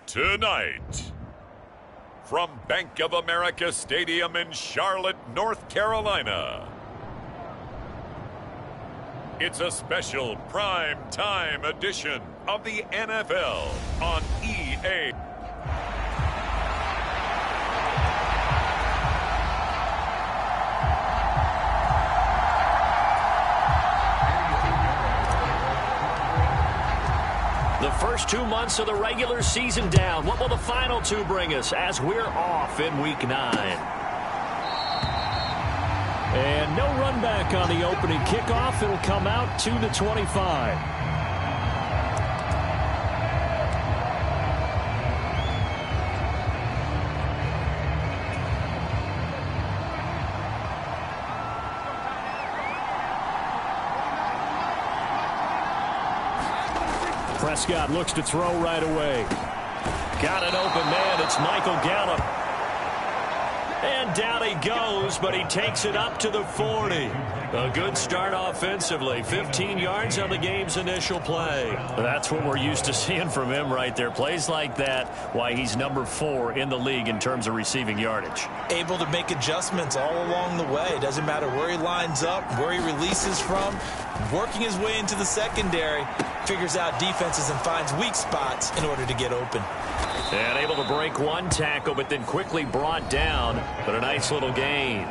Tonight, from Bank of America Stadium in Charlotte, North Carolina, it's a special prime time edition of the NFL on EA. The first 2 months of the regular season down. What will the final two bring us as we're off in Week 9? And no run back on the opening kickoff. It'll come out to the 25. Prescott looks to throw right away. Got an open man. It's Michael Gallup. And down he goes, but he takes it up to the 40. A good start offensively. 15 yards on the game's initial play. That's what we're used to seeing from him right there. Plays like that, why he's number 4 in the league in terms of receiving yardage. Able to make adjustments all along the way. Doesn't matter where he lines up, where he releases from. Working his way into the secondary. Figures out defenses and finds weak spots in order to get open. And able to break one tackle, but then quickly brought down. But a nice little gain.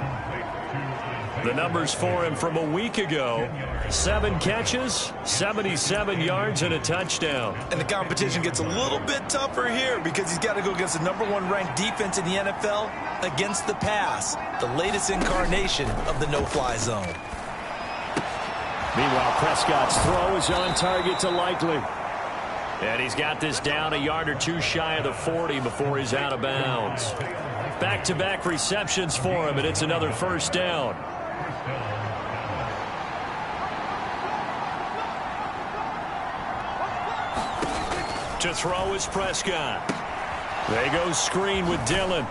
The numbers for him from a week ago: 7 catches, 77 yards, and a touchdown. And the competition gets a little bit tougher here because he's got to go against the #1 ranked defense in the NFL against the pass, the latest incarnation of the no-fly zone. Meanwhile, Prescott's throw is on target to Likely. And he's got this down a yard or two shy of the 40 before he's out of bounds. Back-to-back receptions for him, and it's another first down. To throw is Prescott. They go screen with Dillon.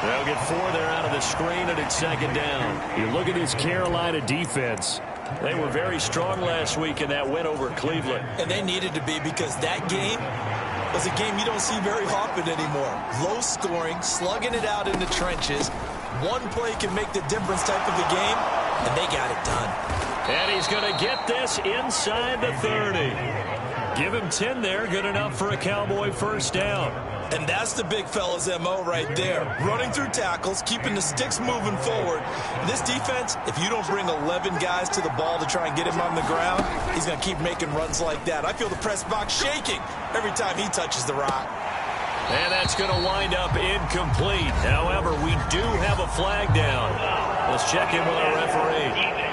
They'll get 4 there out of the screen, and it's second down. You look at this Carolina defense. They were very strong last week in that win over Cleveland. And they needed to be, because that game was a game you don't see very often anymore. Low scoring, slugging it out in the trenches. One play can make the difference type of a game, and they got it done. And he's going to get this inside the 30. Give him 10 there, good enough for a Cowboy first down. And that's the big fella's MO right there. Running through tackles, keeping the sticks moving forward. This defense, if you don't bring 11 guys to the ball to try and get him on the ground, he's going to keep making runs like that. I feel the press box shaking every time he touches the rock. And that's going to wind up incomplete. However, we do have a flag down. Let's check in with our referee.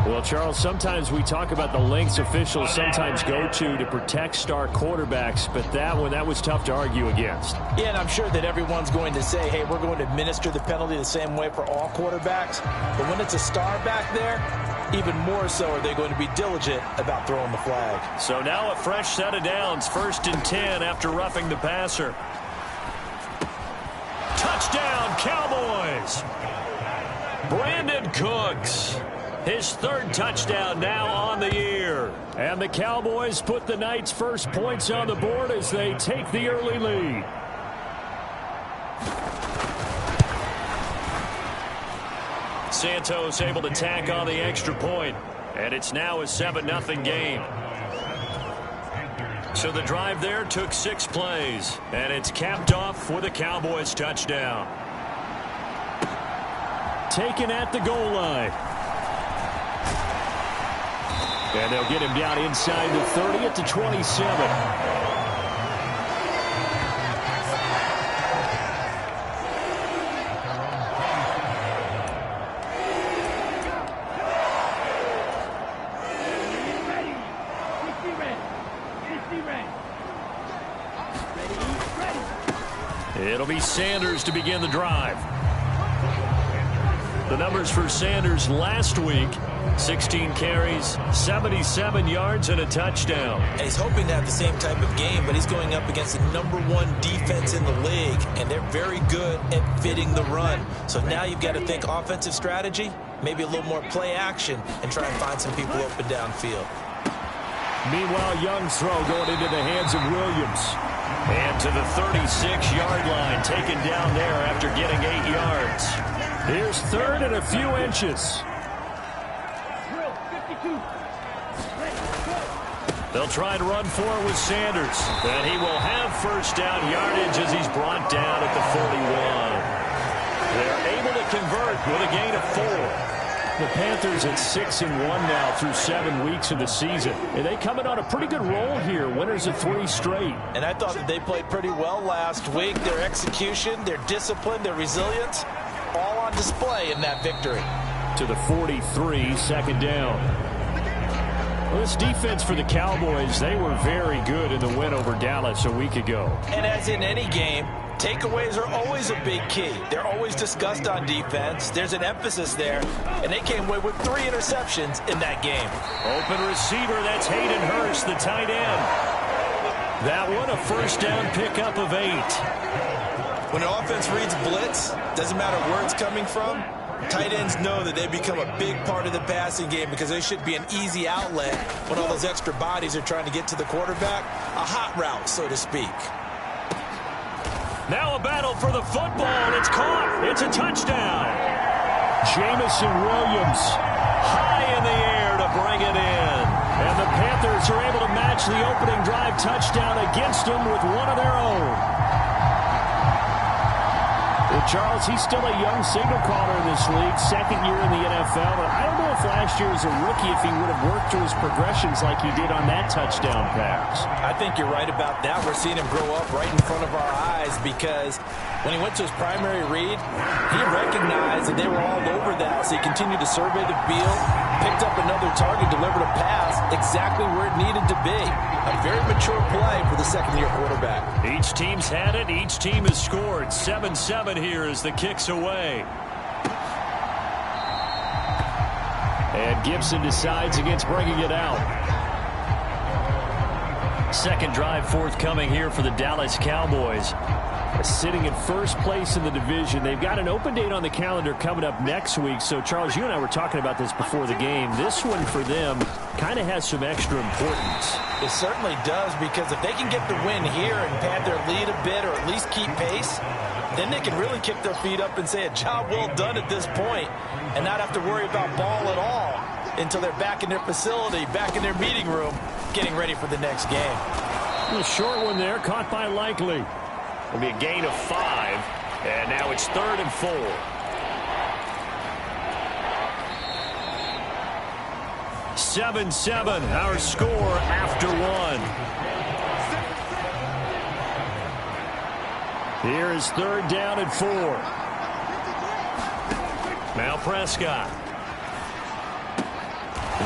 Well, Charles, sometimes we talk about the lengths officials sometimes go to protect star quarterbacks, but that one, that was tough to argue against. Yeah, and I'm sure that everyone's going to say, hey, we're going to administer the penalty the same way for all quarterbacks. But when it's a star back there, even more so are they going to be diligent about throwing the flag. So now a fresh set of downs, 1st and 10 after roughing the passer. Touchdown, Cowboys! Brandon Cooks. His 3rd touchdown now on the year. And the Cowboys put the Knights' first points on the board as they take the early lead. Santos able to tack on the extra point. And it's now a 7-0 game. So the drive there took 6 plays. And it's capped off with a Cowboys touchdown. Taken at the goal line. And they'll get him down inside the 30 at the 27. It'll be Sanders to begin the drive. The numbers for Sanders last week: 16 carries, 77 yards, and a touchdown. And he's hoping to have the same type of game, but he's going up against the #1 defense in the league, and they're very good at fitting the run. So now you've got to think offensive strategy, maybe a little more play action, and try and find some people open downfield. Meanwhile, Young's throw going into the hands of Williams. And to the 36-yard line, taken down there after getting 8 yards. Here's 3rd and a few inches. They'll try and run for it with Sanders. And he will have first down yardage as he's brought down at the 41. They're able to convert with a gain of 4. The Panthers at 6-1 now through 7 weeks of the season. And they coming on a pretty good roll here. Winners of 3 straight. And I thought that they played pretty well last week. Their execution, their discipline, their resilience, all on display in that victory. To the 43, second down. Well, this defense for the Cowboys, they were very good in the win over Dallas a week ago. And as in any game, Takeaways are always a big key. They're always discussed on defense. There's an emphasis there, and they came away with 3 interceptions in that game. Open receiver, that's Hayden Hurst, the tight end. That one, a first down pickup of 8. When an offense reads blitz, doesn't matter where it's coming from, tight ends know that they become a big part of the passing game because they should be an easy outlet when all those extra bodies are trying to get to the quarterback. A hot route, so to speak. Now a battle for the football, and it's caught. It's a touchdown. Jamison Williams high in the air to bring it in. And the Panthers are able to match the opening drive touchdown against them with one of their own. Well, Charles, he's still a young signal caller in this league, second year in the NFL. And I don't know if last year as a rookie if he would have worked through his progressions like he did on that touchdown pass. I think you're right about that. We're seeing him grow up right in front of our eyes because when he went to his primary read, he recognized that they were all over that, so he continued to survey the field, picked up another target, delivered a pass exactly where it needed to be. A very mature play for the second-year quarterback. Each team's had it. Each team has scored. 7-7 here as the kick's away. And Gibson decides against bringing it out. Second drive forthcoming here for the Dallas Cowboys. Sitting in first place in the division. They've got an open date on the calendar coming up next week. So, Charles, you and I were talking about this before the game. This one for them kind of has some extra importance. It certainly does, because if they can get the win here and pad their lead a bit or at least keep pace, then they can really kick their feet up and say a job well done at this point and not have to worry about ball at all until they're back in their facility, back in their meeting room, getting ready for the next game. A short one there, caught by Likely. It'll be a gain of 5, and now it's 3rd and 4. (7-7), our score after 1. Here is 3rd down and 4. Now Prescott.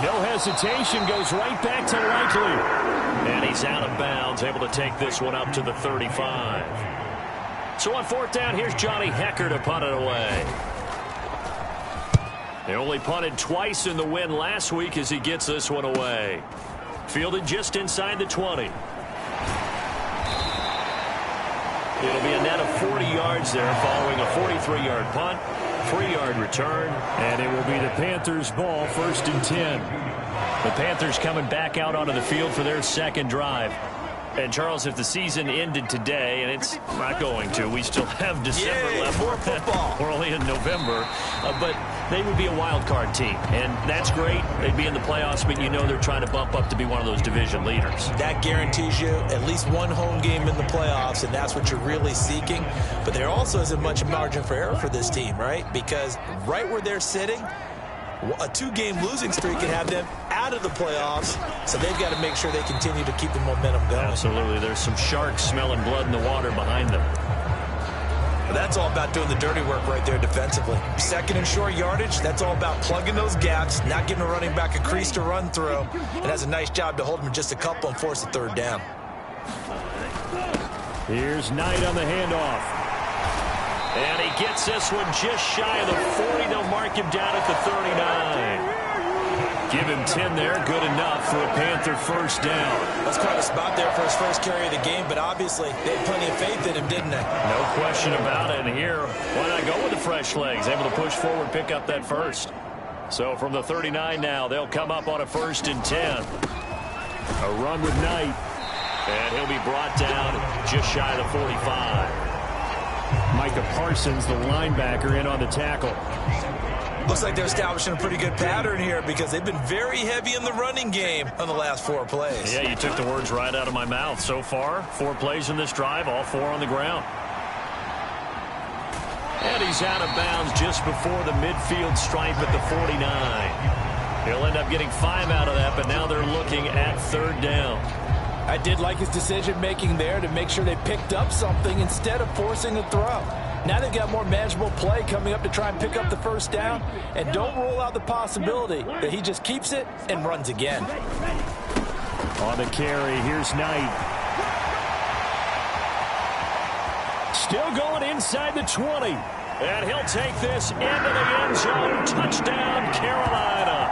No hesitation, goes right back to Likely. And he's out of bounds, able to take this one up to the 35. So on 4th down, here's Johnny Hecker to punt it away. They only punted twice in the win last week as he gets this one away. Fielded just inside the 20. It'll be a net of 40 yards there following a 43-yard punt, 3-yard return, and it will be the Panthers' ball, 1st and 10. The Panthers coming back out onto the field for their second drive. And, Charles, if the season ended today, and it's not going to, we still have December left. More football. We're only in November. But they would be a wild card team. And that's great. They'd be in the playoffs, but you know they're trying to bump up to be one of those division leaders. That guarantees you at least one home game in the playoffs, and that's what you're really seeking. But there also isn't much margin for error for this team, right? Because right where they're sitting, a 2-game losing streak can have them out of the playoffs, so they've got to make sure they continue to keep the momentum going. Absolutely. There's some sharks smelling blood in the water behind them. But that's all about doing the dirty work right there defensively. Second and short yardage, that's all about plugging those gaps, not giving a running back a crease to run through, and has a nice job to hold him just a couple and force a 3rd down. Here's Knight on the handoff. And he gets this one just shy of the 40. They'll mark him down at the 39. Give him 10 there. Good enough for a Panther 1st down. That's quite a spot there for his first carry of the game, but obviously they had plenty of faith in him, didn't they? No question about it. And here, why not go with the fresh legs? Able to push forward, pick up that first. So from the 39 now, they'll come up on a 1st and 10. A run with Knight. And he'll be brought down just shy of the 45. Micah Parsons, the linebacker, in on the tackle. Looks like they're establishing a pretty good pattern here because they've been very heavy in the running game on the last 4 plays. Yeah, you took the words right out of my mouth. So far, 4 plays in this drive, all 4 on the ground. And he's out of bounds just before the midfield stripe at the 49. He'll end up getting 5 out of that, but now they're looking at 3rd down. I did like his decision-making there to make sure they picked up something instead of forcing a throw. Now they've got more manageable play coming up to try and pick up the 1st down, and don't rule out the possibility that he just keeps it and runs again. On the carry, here's Knight. Still going inside the 20. And he'll take this into the end zone. Touchdown, Carolina.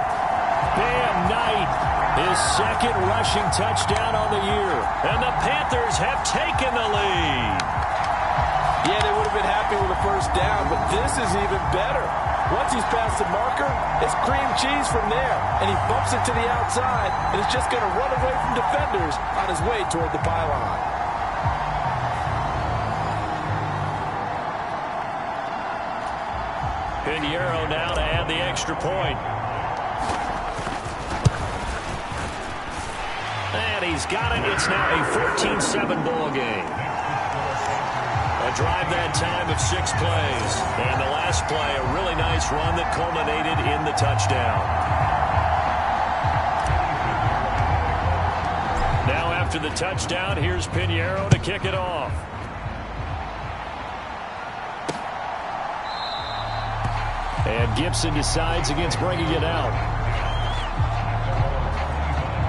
Bam Knight, his second rushing touchdown on the year. And the Panthers have taken the lead. Yeah, they would have been happy with a first down, but this is even better. Once he's past the marker, it's cream cheese from there. And he bumps it to the outside, and it's just going to run away from defenders on his way toward the pylon. Pinheiro now to add the extra point. And he's got it. It's now a 14-7 ball game. A drive that time of 6 plays. And the last play, a really nice run that culminated in the touchdown. Now after the touchdown, here's Pinheiro to kick it off. And Gibson decides against bringing it out.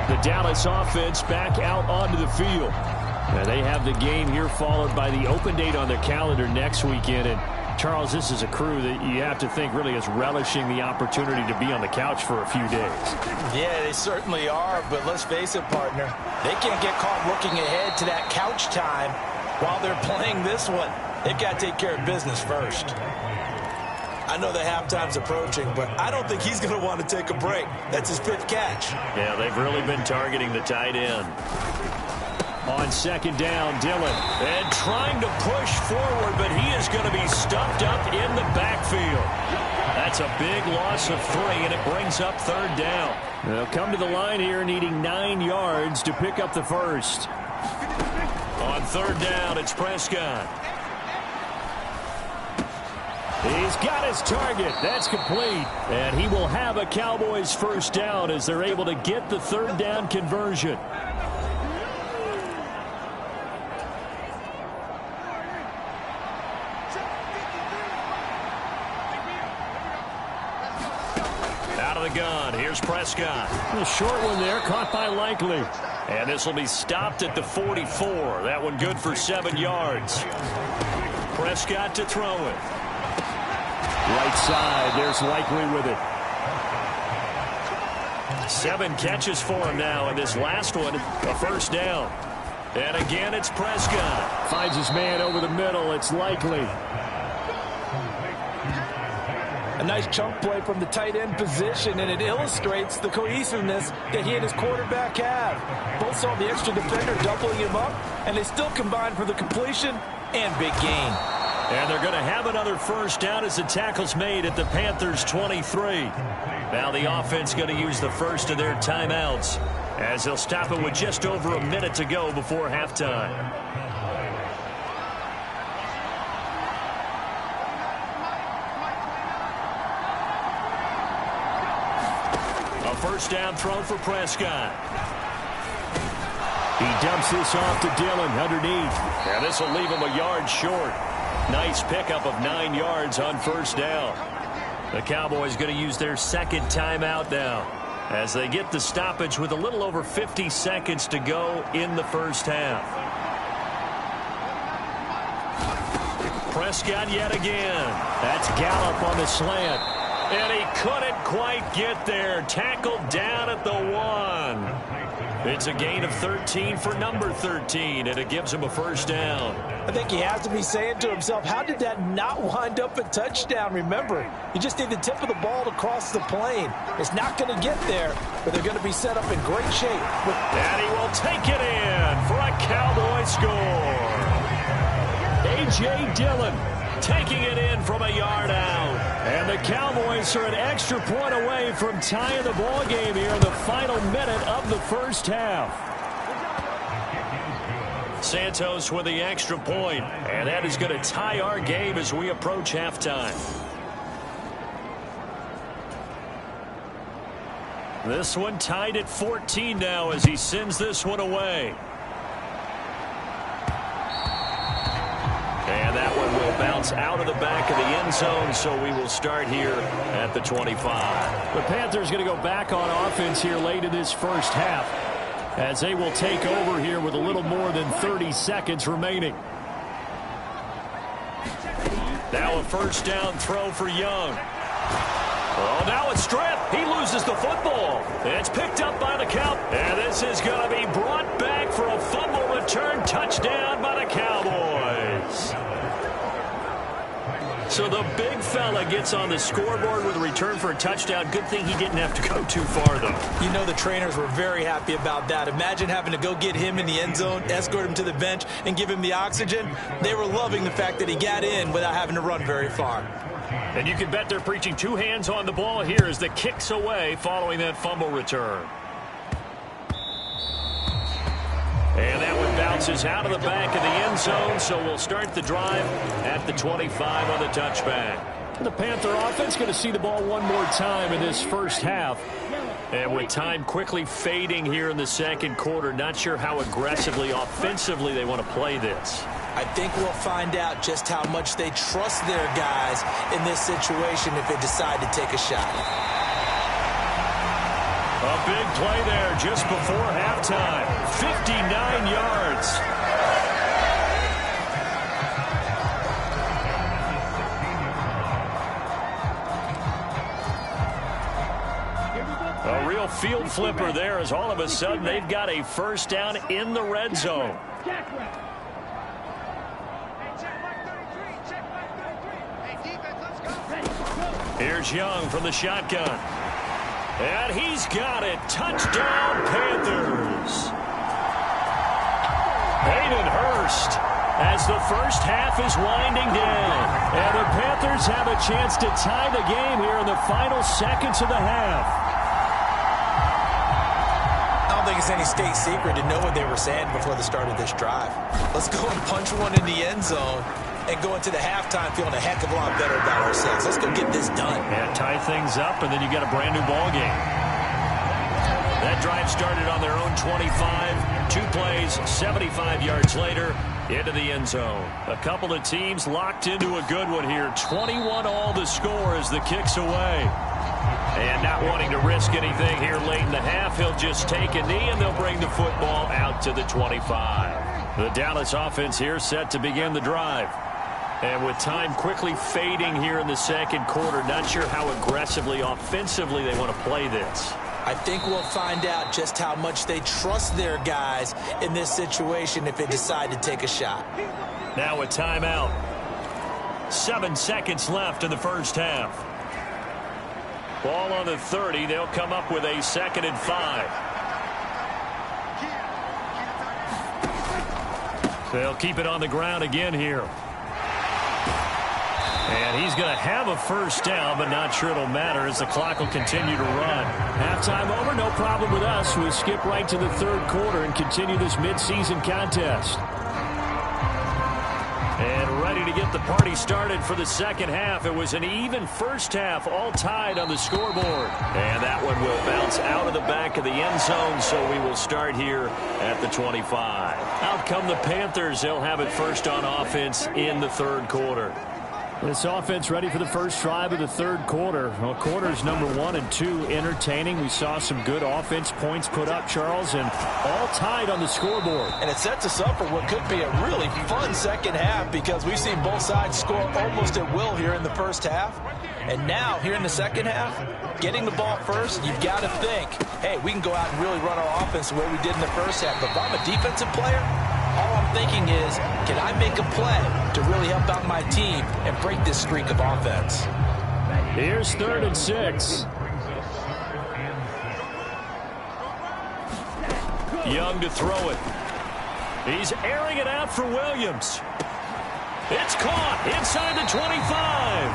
The Dallas offense back out onto the field. And they have the game here followed by the open date on their calendar next weekend. And Charles, this is a crew that you have to think really is relishing the opportunity to be on the couch for a few days. Yeah, they certainly are. But let's face it, partner, they can't get caught looking ahead to that couch time while they're playing this one. They've got to take care of business first. I know the halftime's approaching, but I don't think he's going to want to take a break. That's his 5th catch. Yeah, they've really been targeting the tight end. On second down, Dillon. And trying to push forward, but he is going to be stuffed up in the backfield. That's a big loss of 3, and it brings up 3rd down. They'll come to the line here needing 9 yards to pick up the first. On 3rd down, it's Prescott. He's got his target. That's complete. And he will have a Cowboys first down as they're able to get the 3rd down conversion. Out of the gun. Here's Prescott. A short one there, caught by Likely. And this will be stopped at the 44. That one good for 7 yards. Prescott to throw it. Right side, there's Likely with it. 7 catches for him now, and this last one, a first down. And again, it's Prescott. Finds his man over the middle. It's Likely. A nice chunk play from the tight end position, and it illustrates the cohesiveness that he and his quarterback have. Both saw the extra defender doubling him up, and they still combined for the completion and big gain. And they're going to have another first down as the tackle's made at the Panthers' 23. Now the offense going to use the first of their timeouts as they'll stop it with just over a minute to go before halftime. A first down throw for Prescott. He dumps this off to Dillon underneath. And this will leave him a yard short. Nice pickup of 9 yards on first down. The Cowboys going to use their 2nd timeout now as they get the stoppage with a little over 50 seconds to go in the first half. Prescott yet again. That's Gallup on the slant. And he couldn't quite get there. Tackled down at the 1. It's a gain of 13 for number 13, and it gives him a first down. I think he has to be saying to himself, how did that not wind up a touchdown? Remember, you just need the tip of the ball to cross the plane. It's not going to get there, but they're going to be set up in great shape. And he will take it in for a Cowboy score. A.J. Dillon taking it in from a yard out. And the Cowboys are an extra point away from tying the ball game here in the final minute of the first half. Santos with the extra point, and that is going to tie our game as we approach halftime. This one tied at 14 now as he sends this one away. And that one will bounce out of the back of the end zone, so we will start here at the 25. The Panthers going to go back on offense here late in this first half as they will take over here with a little more than 30 seconds remaining. Now a first down throw for Young. Oh, now it's stripped. He loses the football. It's picked up by the Cowboys. And this is going to be brought back for a fumble return touchdown by the Cowboys. So the big fella gets on the scoreboard with a return for a touchdown. Good thing he didn't have to go too far, though. You know the trainers were very happy about that. Imagine having to go get him in the end zone, escort him to the bench, and give him the oxygen. They were loving the fact that he got in without having to run very far. And you can bet they're preaching two hands on the ball here as the kick's away following that fumble return. And that one bounces out of the back of the end zone, so we'll start the drive at the 25 on the touchback. The Panther offense going to see the ball one more time in this first half. And with time quickly fading here in the second quarter, not sure how aggressively, offensively they want to play this. I think we'll find out just how much they trust their guys in this situation if they decide to take a shot. A big play there just before halftime. 59 yards. A real field flipper there as all of a sudden they've got a first down in the red zone. Here's Young from the shotgun. And he's got it. Touchdown, Panthers. Hayden Hurst as the first half is winding down. And the Panthers have a chance to tie the game here in the final seconds of the half. I don't think it's any state secret to know what they were saying before the start of this drive. Let's go and punch one in the end zone and go into the halftime feeling a heck of a lot better about ourselves. Let's go get this done. Yeah, tie things up, and then you got a brand new ball game. That drive started on their own 25. 2 plays, 75 yards later, into the end zone. A couple of teams locked into a good one here. 21 all the score as the kick's away. And not wanting to risk anything here late in the half, he'll just take a knee, and they'll bring the football out to the 25. The Dallas offense here set to begin the drive. And with time quickly fading here in the second quarter, not sure how aggressively, offensively they want to play this. I think we'll find out just how much they trust their guys in this situation if they decide to take a shot. Now a timeout. 7 seconds left in the first half. Ball on the 30. They'll come up with a 2nd and 5. They'll keep it on the ground again here. And he's going to have a first down, but not sure it'll matter as the clock will continue to run. Halftime over, no problem with us. We'll skip right to the third quarter and continue this midseason contest. And ready to get the party started for the second half. It was an even first half, all tied on the scoreboard. And that one will bounce out of the back of the end zone, so we will start here at the 25. Out come the Panthers. They'll have it first on offense in the third quarter. This offense ready for the first drive of the third quarter. Well, quarters number 1 and 2 entertaining. We saw some good offense points put up, Charles, and all tied on the scoreboard. And it sets us up for what could be a really fun second half because we've seen both sides score almost at will here in the first half. And now, here in the second half, getting the ball first, you've got to think, hey, we can go out and really run our offense the way we did in the first half. But if I'm a defensive player, all I'm thinking is, can I make a play to really help out my team and break this streak of offense? Here's 3rd and 6. Young to throw it. He's airing it out for Williams. It's caught inside the 25.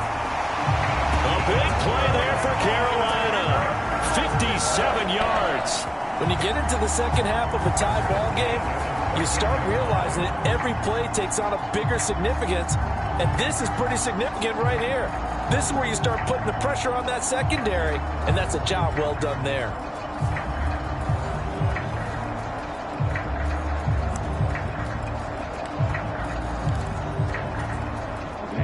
A big play there for Carolina. 57 yards. When you get into the second half of a tie ball game, you start realizing that every play takes on a bigger significance, and this is pretty significant right here. This is where you start putting the pressure on that secondary, and that's a job well done there.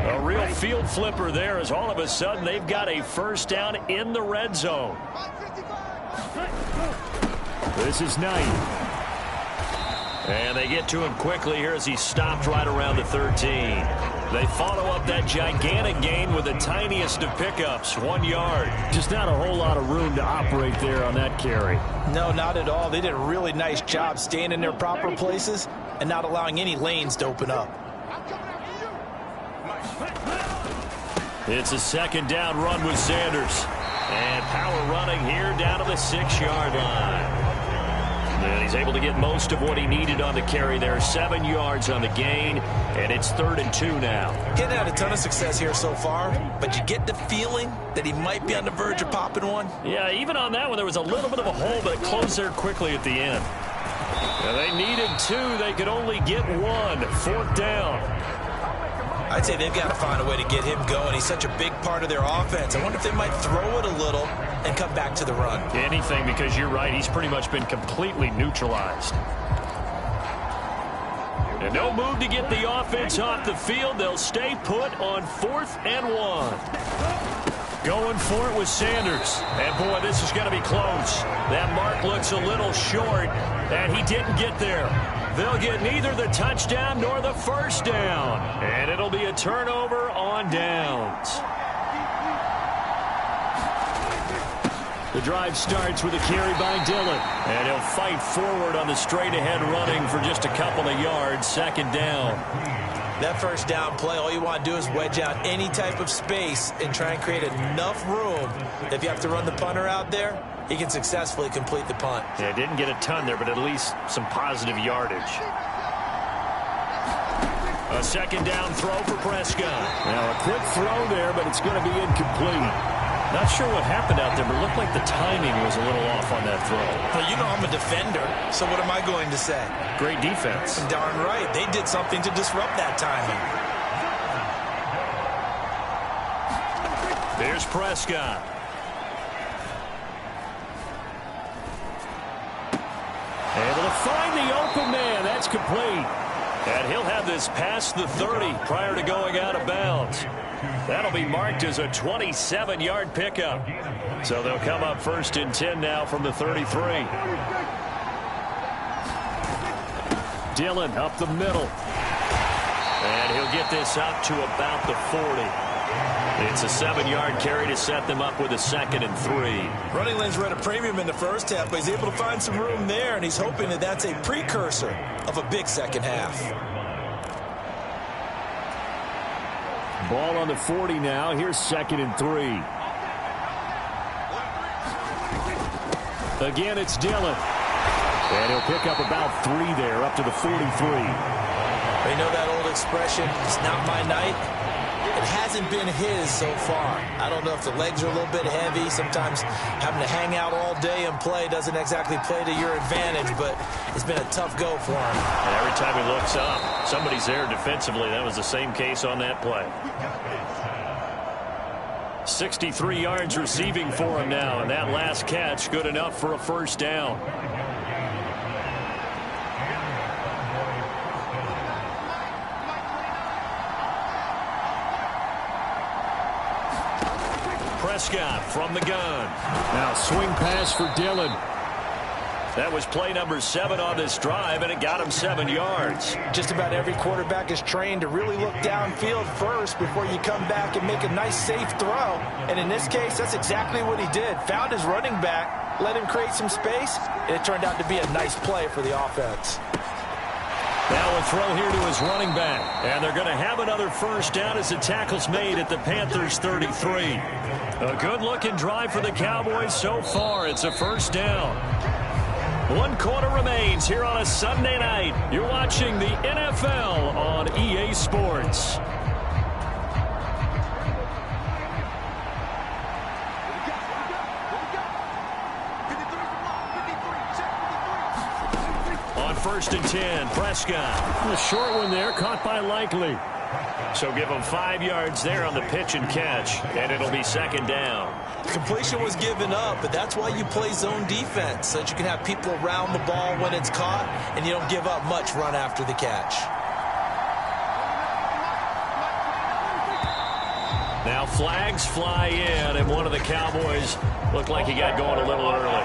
A real field flipper there as all of a sudden they've got a first down in the red zone. This is Knight. And they get to him quickly here as he stopped right around the 13. They follow up that gigantic gain with the tiniest of pickups, 1 yard. Just not a whole lot of room to operate there on that carry. No, not at all. They did a really nice job staying in their proper places and not allowing any lanes to open up. It's a second down run with Sanders. And power running here down to the 6-yard line. And he's able to get most of what he needed on the carry there. 7 yards on the gain, and it's 3rd and 2 now. Getting had a ton of success here so far, but you get the feeling that he might be on the verge of popping one. Yeah, even on that one, there was a little bit of a hole, but it closed there quickly at the end. And they needed 2. They could only get 1. 4th down. I'd say they've got to find a way to get him going. He's such a big part of their offense. I wonder if they might throw it a little and come back to the run. Anything, because you're right. He's pretty much been completely neutralized. And no move to get the offense off the field. They'll stay put on 4th and 1. Going for it with Sanders. And, boy, this is going to be close. That mark looks a little short, and he didn't get there. They'll get neither the touchdown nor the first down. And it'll be a turnover on downs. The drive starts with a carry by Dillon. And he'll fight forward on the straight-ahead running for just a couple of yards. 2nd down. That first down play, all you want to do is wedge out any type of space and try and create enough room. If you have to run the punter out there, he can successfully complete the punt. Yeah, didn't get a ton there, but at least some positive yardage. A 2nd down throw for Prescott. Now a quick throw there, but it's going to be incomplete. Not sure what happened out there, but it looked like the timing was a little off on that throw. Well, you know I'm a defender, so what am I going to say? Great defense. Darn right. They did something to disrupt that timing. There's Prescott. Able to find the open man. That's complete. And he'll have this past the 30 prior to going out of bounds. That'll be marked as a 27-yard pickup. So they'll come up 1st and 10 now from the 33. Dillon up the middle. And he'll get this up to about the 40. It's a 7-yard carry to set them up with a 2nd and 3. Running lanes were at a premium in the first half, but he's able to find some room there, and he's hoping that that's a precursor of a big second half. Ball on the 40 now. Here's 2nd and 3. Again, it's Dillon. And he'll pick up about 3 there, up to the 43. They know that old expression, it's not my night. It hasn't been his so far. I don't know if the legs are a little bit heavy. Sometimes having to hang out all day and play doesn't exactly play to your advantage, but it's been a tough go for him. And every time he looks up, somebody's there defensively. That was the same case on that play. 63 yards receiving for him now, and that last catch good enough for a 1st down. Prescott from the gun. Now swing pass for Dillon. That was play number 7 on this drive, and it got him 7 yards. Just about every quarterback is trained to really look downfield first before you come back and make a nice, safe throw. And in this case, that's exactly what he did. Found his running back, let him create some space, and it turned out to be a nice play for the offense. Now a throw here to his running back. And they're going to have another 1st down as the tackle's made at the Panthers' 33. A good-looking drive for the Cowboys so far. It's a 1st down. 1 quarter remains here on a Sunday night. You're watching the NFL on EA Sports. On 1st and 10, Prescott. A short one there, caught by Likely. So give him 5 yards there on the pitch and catch, and it'll be 2nd down. Completion was given up, but that's why you play zone defense, so that you can have people around the ball when it's caught, and you don't give up much run after the catch. Now flags fly in, and one of the Cowboys looked like he got going a little early.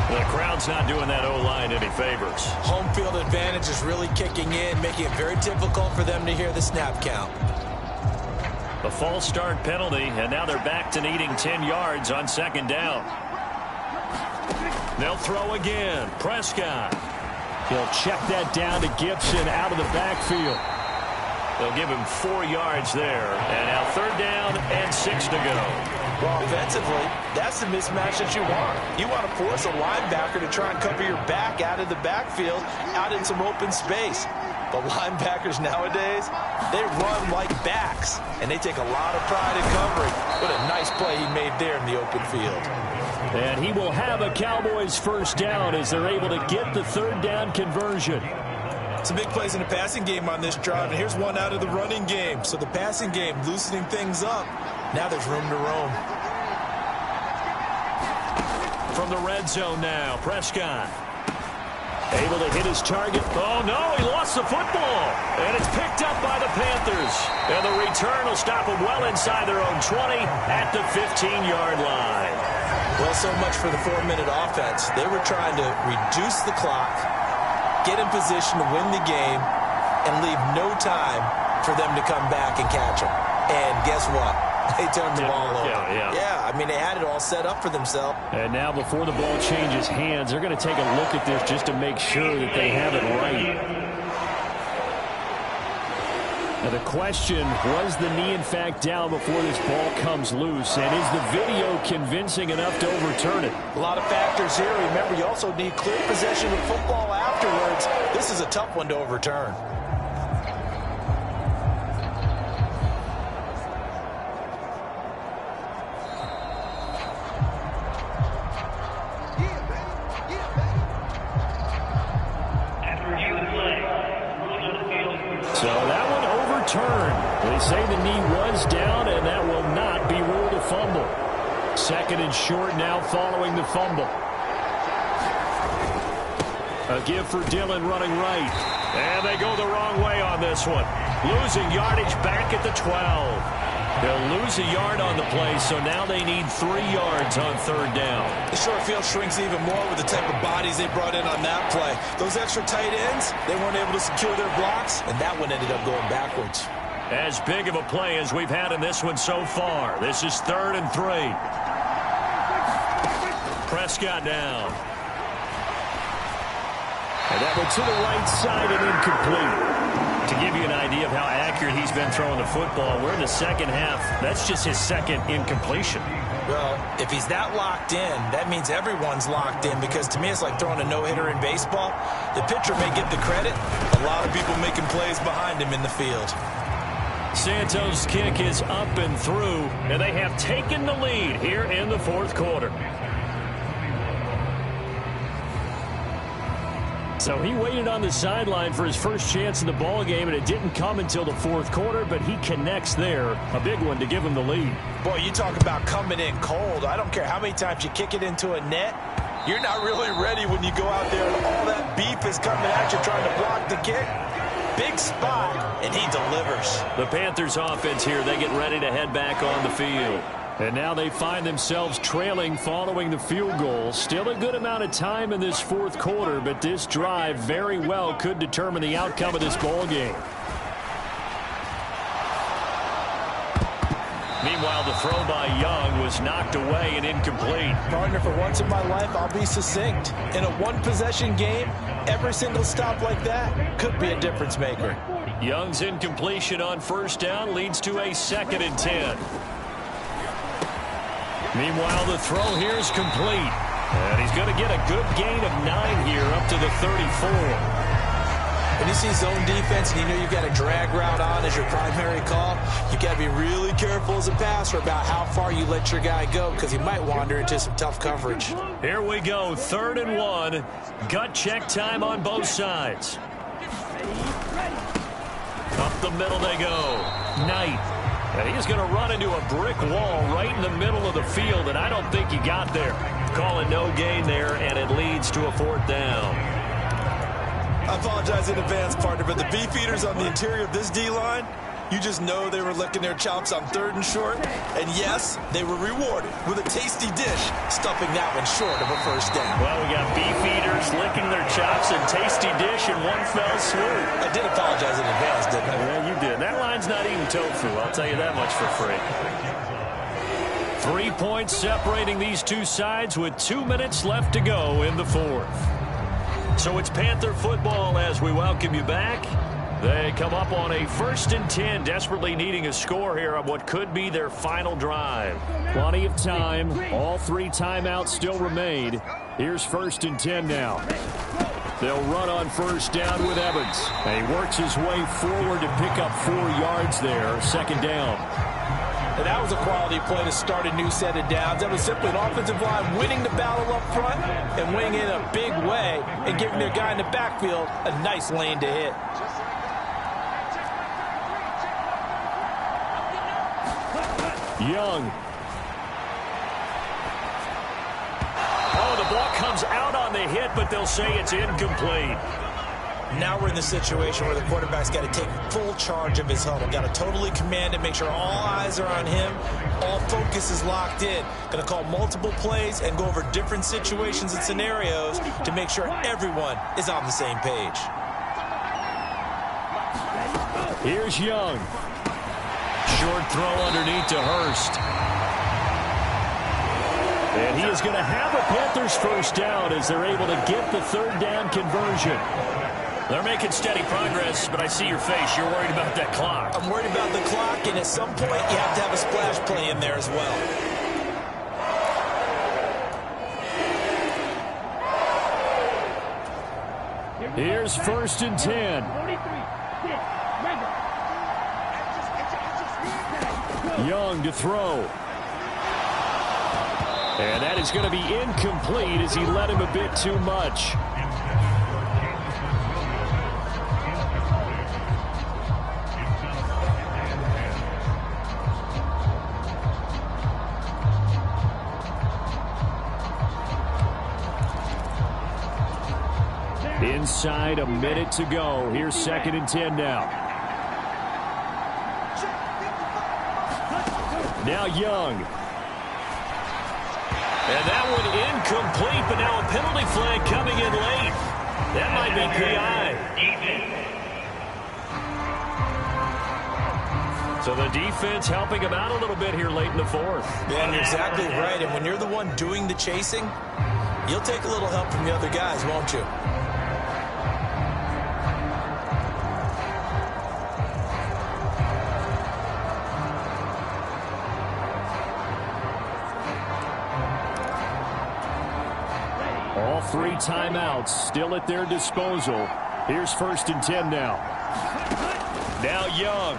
The crowd's not doing that O-line any favors. Home field advantage is really kicking in, making it very difficult for them to hear the snap count. A false start penalty, and now they're back to needing 10 yards on second down. They'll throw again. Prescott. He'll check that down to Gibson out of the backfield. They'll give him 4 yards there. And now third down and 6 to go. Well, offensively, that's the mismatch that you want. You want to force a linebacker to try and cover your back out of the backfield, out in some open space. But linebackers nowadays, they run like backs, and they take a lot of pride in covering. What a nice play he made there in the open field. And he will have a Cowboys first down as they're able to get the third down conversion. Some big plays in the passing game on this drive, and here's one out of the running game. So the passing game loosening things up. Now there's room to roam. From the red zone now, Prescott. Able to hit his target. Oh, no, he lost the football. And it's picked up by the Panthers. And the return will stop them well inside their own 20 at the 15-yard line. Well, so much for the 4-minute offense. They were trying to reduce the clock, get in position to win the game, and leave no time for them to come back and catch them. And guess what? They turned the ball over. Yeah, I mean, they had it all set up for themselves. And now before the ball changes hands, they're going to take a look at this just to make sure that they have it right. Now the question, was the knee in fact down before this ball comes loose? And is the video convincing enough to overturn it? A lot of factors here. Remember, you also need clear possession of football afterwards. This is a tough one to overturn. So that one overturned. They say the knee was down, and that will not be ruled a fumble. Second and short now following the fumble. A give for Dillon running right. And they go the wrong way on this one. Losing yardage back at the 12. They'll lose a yard on the play, so now they need 3 yards on third down. The short field shrinks even more with the type of bodies they brought in on that play. Those extra tight ends, they weren't able to secure their blocks, and that one ended up going backwards. As big of a play as we've had in this one so far. This is 3rd and 3. Prescott down. And that one to the right side and incomplete. To give you an idea of how accurate he's been throwing the football, we're in the second half. That's just his second incompletion. Well, if he's that locked in, that means everyone's locked in, because to me it's like throwing a no-hitter in baseball. The pitcher may get the credit. A lot of people making plays behind him in the field. Santos' kick is up and through, and they have taken the lead here in the 4th quarter. So he waited on the sideline for his first chance in the ball game, and it didn't come until the 4th quarter, but he connects there. A big one to give him the lead. Boy, you talk about coming in cold. I don't care how many times you kick it into a net. You're not really ready when you go out there and all that beef is coming at you trying to block the kick. Big spot, and he delivers. The Panthers offense here, they get ready to head back on the field. And now they find themselves trailing following the field goal. Still a good amount of time in this 4th quarter, but this drive very well could determine the outcome of this ball game. Meanwhile, the throw by Young was knocked away and incomplete. Partner, for once in my life, I'll be succinct. In a one-possession game, every single stop like that could be a difference maker. Young's incompletion on first down leads to a 2nd and 10. Meanwhile, the throw here is complete. And he's going to get a good gain of 9 here up to the 34. When you see zone defense and you know you've got a drag route on as your primary call, you got to be really careful as a passer about how far you let your guy go, because he might wander into some tough coverage. Here we go, 3rd and 1. Gut check time on both sides. Up the middle they go. Knight. And he's going to run into a brick wall right in the middle of the field, and I don't think he got there. Calling no gain there, and it leads to a 4th down. I apologize in advance, partner, but the beef eaters on the interior of this D-line, You just know they were licking their chops on 3rd and short. And yes, they were rewarded with a tasty dish, stuffing that one short of a first down. Well, we got beef eaters licking their chops and tasty dish in one fell swoop. I did apologize in advance, didn't I? Yeah, you did. That line's not eating tofu. I'll tell you that much for free. 3 points separating these two sides with 2 minutes left to go in the 4th. So it's Panther football as we welcome you back. They come up on a 1st and 10, desperately needing a score here on what could be their final drive. Plenty of time. All 3 timeouts still remain. Here's 1st and 10 now. They'll run on 1st down with Evans. And he works his way forward to pick up 4 yards there. 2nd down. And that was a quality play to start a new set of downs. That was simply an offensive line winning the battle up front and winning in a big way and giving their guy in the backfield a nice lane to hit. Young. Oh, the ball comes out on the hit, but they'll say it's incomplete. Now we're in the situation where the quarterback's got to take full charge of his huddle. Got to totally command it, make sure all eyes are on him. All focus is locked in. Going to call multiple plays and go over different situations and scenarios to make sure everyone is on the same page. Here's Young. Short throw underneath to Hurst. And he is going to have a Panthers 1st down as they're able to get the 3rd down conversion. They're making steady progress, but I see your face. You're worried about that clock. I'm worried about the clock, and at some point you have to have a splash play in there as well. Here's 1st and 10. Young to throw. And that is going to be incomplete as he led him a bit too much. Inside, a minute to go. Here's 2nd and 10 now. Now Young. And that one incomplete, but now a penalty flag coming in late. That might be PI. So the defense helping him out a little bit here late in the 4th. Yeah, and you're exactly right. And when you're the one doing the chasing, you'll take a little help from the other guys, won't you? All 3 timeouts still at their disposal. Here's 1st and 10 now. Now Young.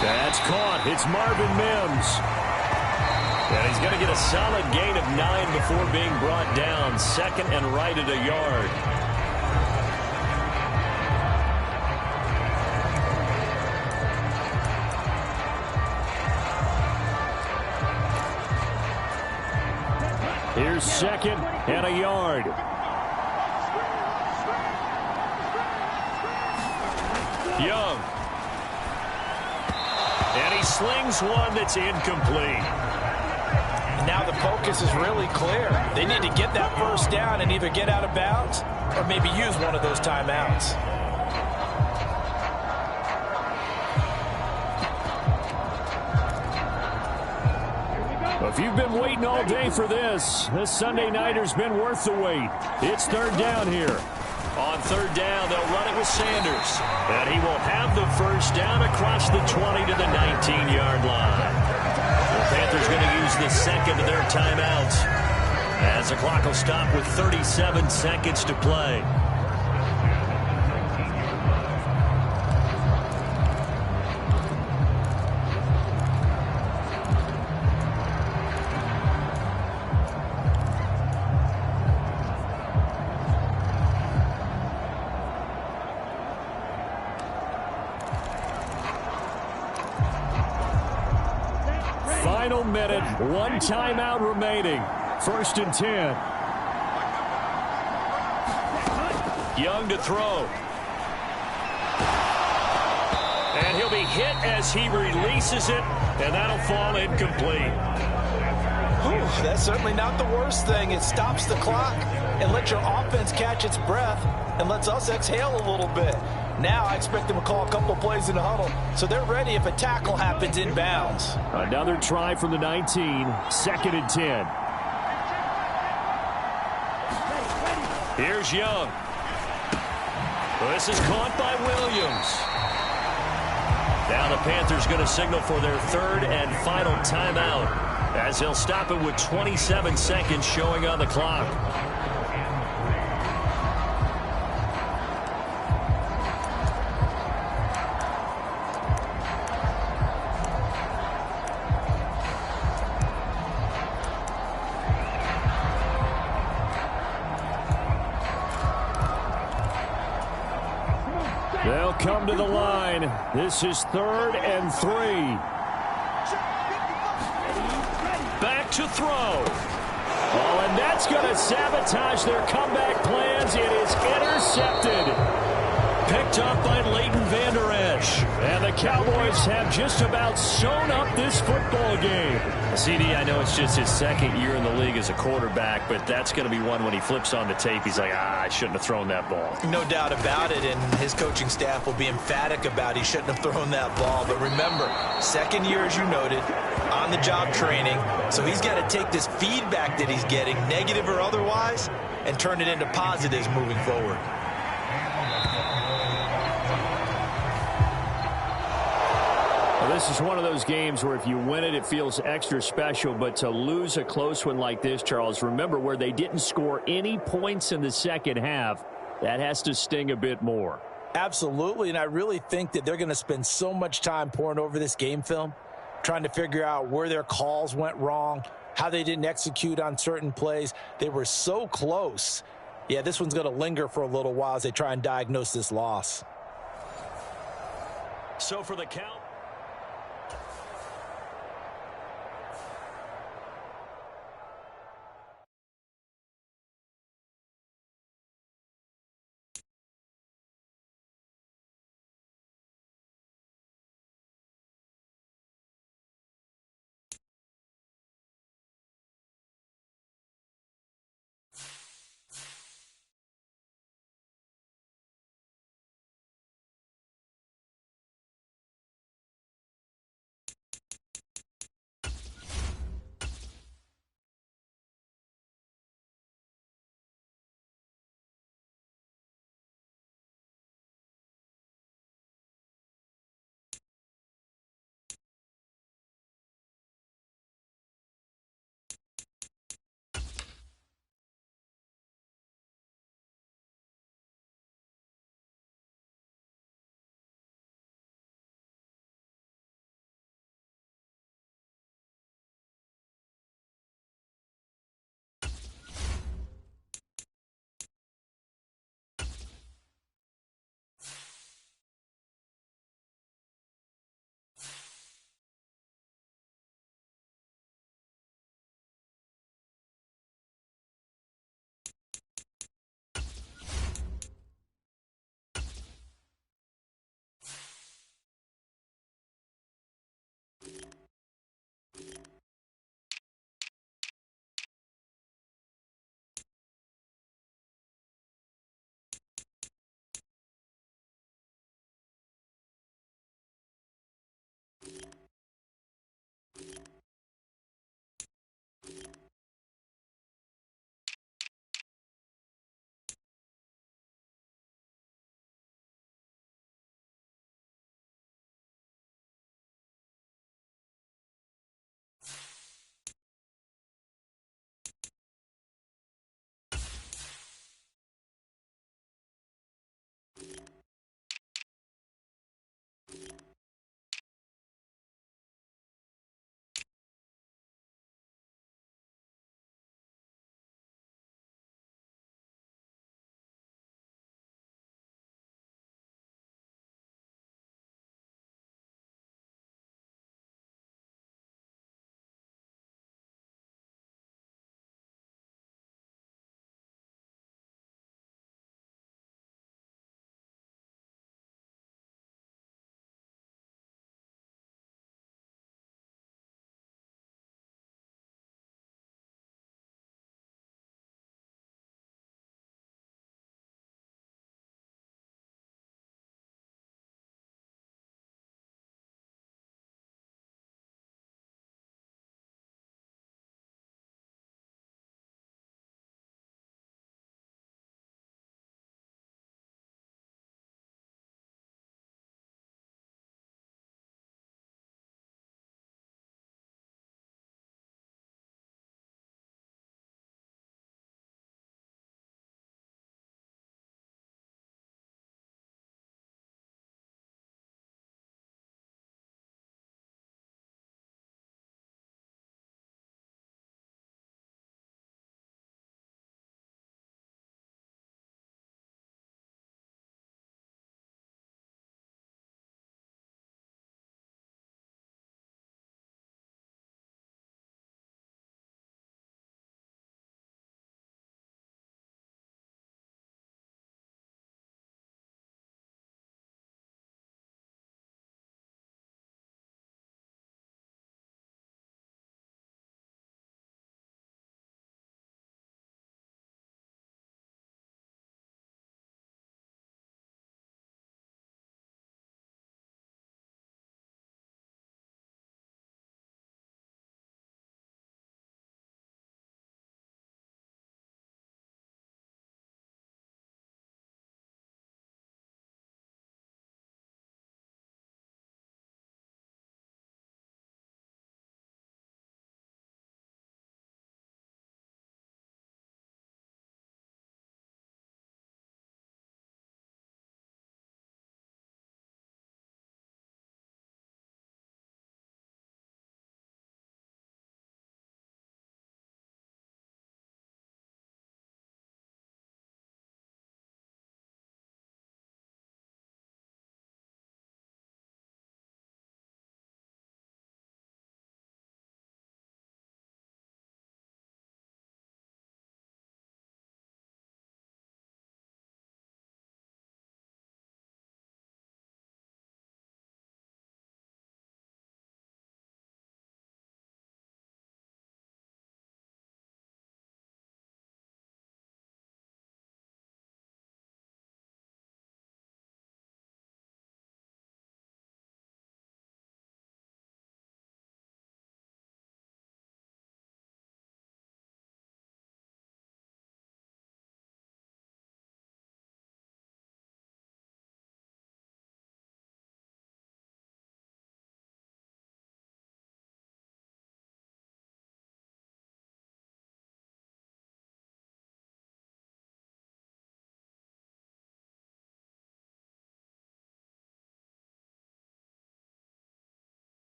That's caught. It's Marvin Mims. And he's going to get a solid gain of 9 before being brought down. 2nd and right at a yard. Here's 2nd and a yard. Young. And he slings one that's incomplete. Now the focus is really clear. They need to get that 1st down and either get out of bounds or maybe use one of those timeouts. If you've been waiting all day for this Sunday nighter's been worth the wait. It's 3rd down here. On 3rd down, they'll run it with Sanders. And he will have the 1st down across the 20 to the 19-yard line. The Panthers going to use the 2nd of their timeouts as the clock will stop with 37 seconds to play. Final minute, 1 timeout remaining. 1st and 10. Young to throw. And he'll be hit as he releases it, and that'll fall incomplete. Whew, that's certainly not the worst thing. It stops the clock and lets your offense catch its breath and lets us exhale a little bit. Now I expect them to call a couple plays in the huddle, so they're ready if a tackle happens inbounds. Another try from the 19, 2nd and 10. Here's Young. This is caught by Williams. Now the Panthers going to signal for their 3rd and final timeout, as they'll stop it with 27 seconds showing on the clock. They'll come to the line. This is 3rd and 3. Back to throw. Oh, and that's going to sabotage their comeback plans. It is intercepted. Picked up by Leighton Vander Esch. And the Cowboys have just about sewn up this football game. CD, I know it's just his 2nd year in the league as a quarterback, but that's going to be one when he flips on the tape. He's like, I shouldn't have thrown that ball. No doubt about it, and his coaching staff will be emphatic about he shouldn't have thrown that ball. But remember, 2nd year, as you noted, on-the-job training. So he's got to take this feedback that he's getting, negative or otherwise, and turn it into positives moving forward. This is one of those games where if you win it, it feels extra special. But to lose a close one like this, Charles, remember where they didn't score any points in the second half, that has to sting a bit more. Absolutely, and I really think that they're going to spend so much time poring over this game film, trying to figure out where their calls went wrong, how they didn't execute on certain plays. They were so close. Yeah, this one's going to linger for a little while as they try and diagnose this loss. So for the count.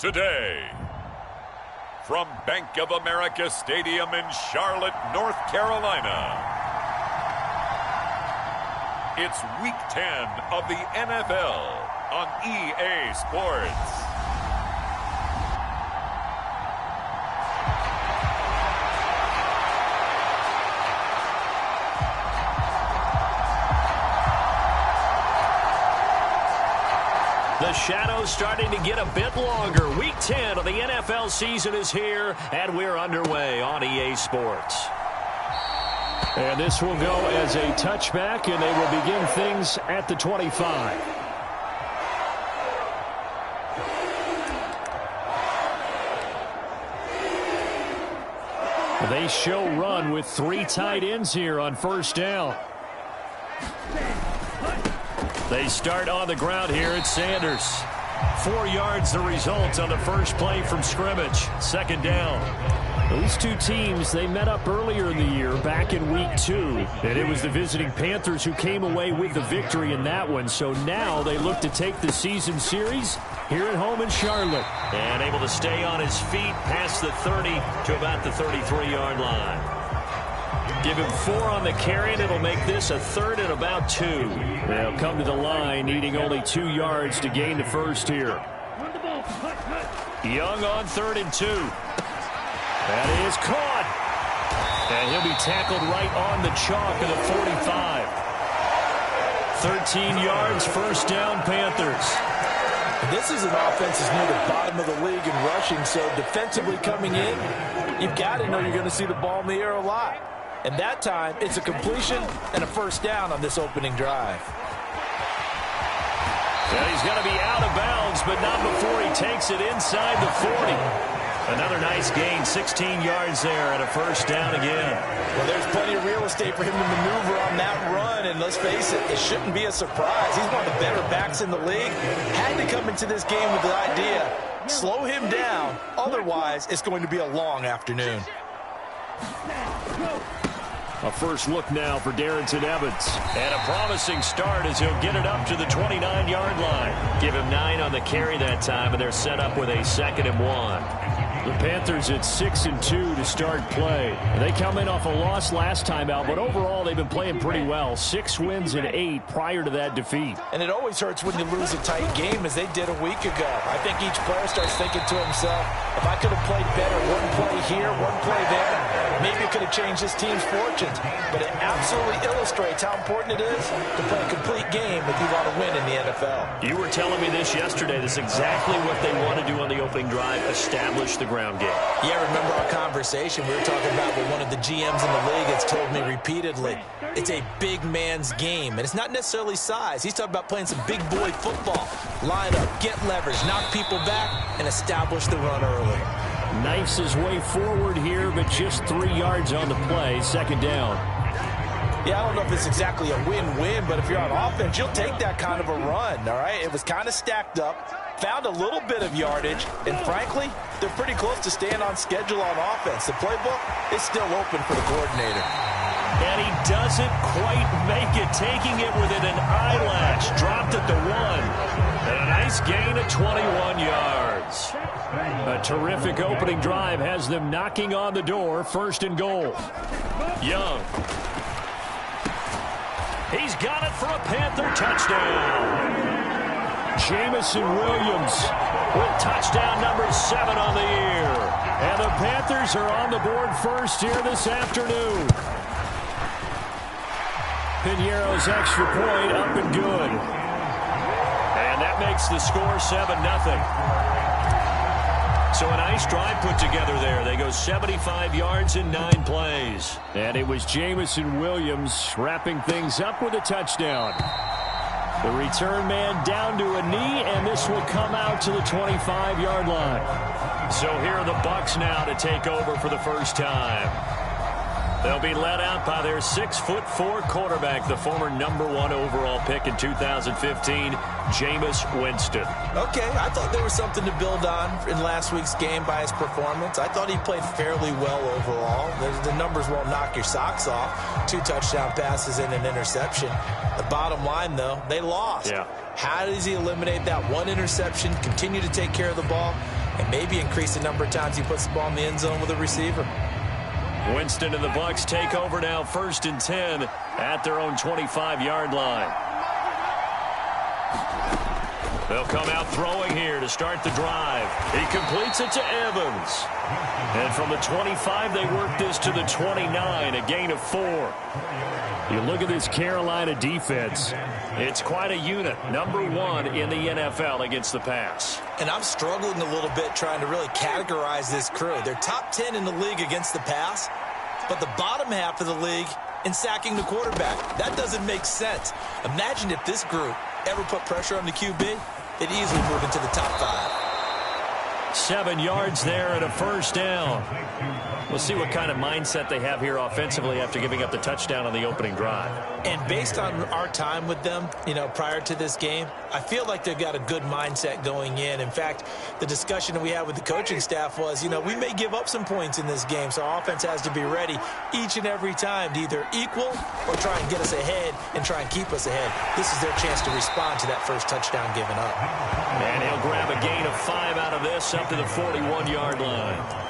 today. From Bank of America Stadium in Charlotte, North Carolina, it's Week 10 of the NFL on EA Sports. The shadow's starting to get a bit longer. Week 10 of the NFL season is here, and we're underway on EA Sports. And this will go as a touchback, and they will begin things at the 25. They show run with 3 tight ends here on first down. They start on the ground here at Sanders. 4 yards the result on the first play from scrimmage. Second down. These two teams, they met up earlier in the year, back in Week 2. And it was the visiting Panthers who came away with the victory in that one. So now they look to take the season series here at home in Charlotte. And able to stay on his feet past the 30 to about the 33-yard line. Give him 4 on the carry, and it'll make this a 3rd and about 2. They'll come to the line, needing only 2 yards to gain the first here. Young on 3rd and 2. That is caught. And he'll be tackled right on the chalk of the 45. 13 yards, first down, Panthers. This is an offense that's near the bottom of the league in rushing, so defensively coming in, you've got to know you're going to see the ball in the air a lot. And that time, it's a completion and a first down on this opening drive. And he's going to be out of bounds, but not before he takes it inside the 40. Another nice gain, 16 yards there, and a first down again. Well, there's plenty of real estate for him to maneuver on that run, and let's face it, it shouldn't be a surprise. He's one of the better backs in the league. Had to come into this game with the idea, slow him down, otherwise it's going to be a long afternoon. A first look now for Darrington Evans. And a promising start as he'll get it up to the 29-yard line. Give him 9 on the carry that time, and they're set up with a 2nd and 1. The Panthers at 6-2 to start play. They come in off a loss last time out, but overall they've been playing pretty well. 6 wins and 8 prior to that defeat. And it always hurts when you lose a tight game, as they did a week ago. I think each player starts thinking to himself, if I could have played better, one play here, one play there, maybe it could have changed this team's fortunes. But it absolutely illustrates how important it is to play a complete game if you want to win in the NFL. You were telling me this yesterday. This is exactly what they want to do on the opening drive, establish the ground game. Yeah, remember our conversation? We were talking about what one of the GMs in the league has told me repeatedly. It's a big man's game, and it's not necessarily size. He's talking about playing some big boy football. Line up, get leverage, knock people back, and establish the run early. Knifes his way forward here, but just 3 yards on the play. Second down. Yeah, I don't know if it's exactly a win-win, but if you're on offense, you'll take that kind of a run, all right? It was kind of stacked up, found a little bit of yardage, and frankly, they're pretty close to staying on schedule on offense. The playbook is still open for the coordinator. And he doesn't quite make it, taking it within an eyelash. Dropped at the 1. And a nice gain of 21 yards. A terrific opening drive has them knocking on the door. 1st and goal. Young. He's got it for a Panther touchdown. Jamison Williams with touchdown number 7 on the year. And the Panthers are on the board first here this afternoon. Piñeiro's extra point up and good. And that makes the score 7-0. So a nice drive put together there. They go 75 yards in 9 plays. And it was Jamison Williams wrapping things up with a touchdown. The return man down to a knee, and this will come out to the 25-yard line. So here are the Bucs now to take over for the first time. They'll be led out by their 6'4" quarterback, the former #1 overall pick in 2015, Jameis Winston. Okay, I thought there was something to build on in last week's game by his performance. I thought he played fairly well overall. The numbers won't knock your socks off. 2 touchdown passes and an interception. The bottom line, though, they lost. Yeah. How does he eliminate that 1 interception, continue to take care of the ball, and maybe increase the number of times he puts the ball in the end zone with a receiver. Winston and the Bucs take over now, 1st and 10 at their own 25-yard line. They'll come out throwing here to start the drive. He completes it to Evans. And from the 25, they work this to the 29, a gain of 4. You look at this Carolina defense. It's quite a unit, number 1 in the NFL against the pass. And I'm struggling a little bit trying to really categorize this crew. They're top 10 in the league against the pass, but the bottom half of the league in sacking the quarterback. That doesn't make sense. Imagine if this group ever put pressure on the QB, they'd easily move into the top 5. 7 yards there and a 1st down. We'll see what kind of mindset they have here offensively after giving up the touchdown on the opening drive. And based on our time with them, prior to this game, I feel like they've got a good mindset going in. In fact, the discussion that we had with the coaching staff was, we may give up some points in this game, so our offense has to be ready each and every time to either equal or try and get us ahead and try and keep us ahead. This is their chance to respond to that first touchdown given up. And he'll grab a gain of 5 out of this up to the 41-yard line.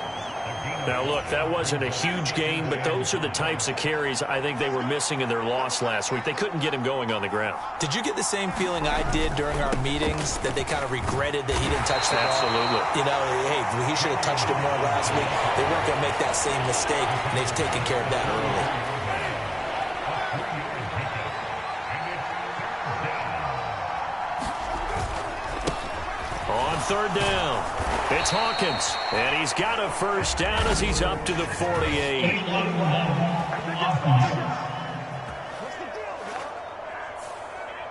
Now, look, that wasn't a huge gain, but those are the types of carries I think they were missing in their loss last week. They couldn't get him going on the ground. Did you get the same feeling I did during our meetings, that they kind of regretted that he didn't touch the ball? Absolutely. Hey, he should have touched it more last week. They weren't going to make that same mistake, and they've taken care of that early. On 3rd down, it's Hawkins, and he's got a 1st down as he's up to the 48.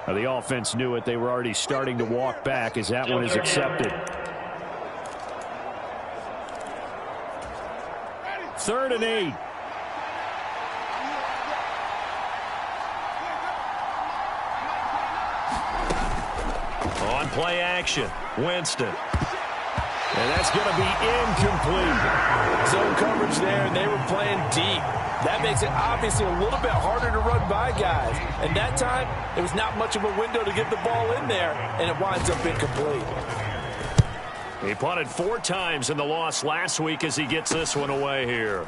Now, the offense knew it. They were already starting to walk back as that one is accepted. 3rd and 8. On play action, Winston. And that's going to be incomplete. Zone coverage there, and they were playing deep. That makes it obviously a little bit harder to run by guys. And that time, there was not much of a window to get the ball in there, and it winds up incomplete. He punted 4 times in the loss last week as he gets this one away here.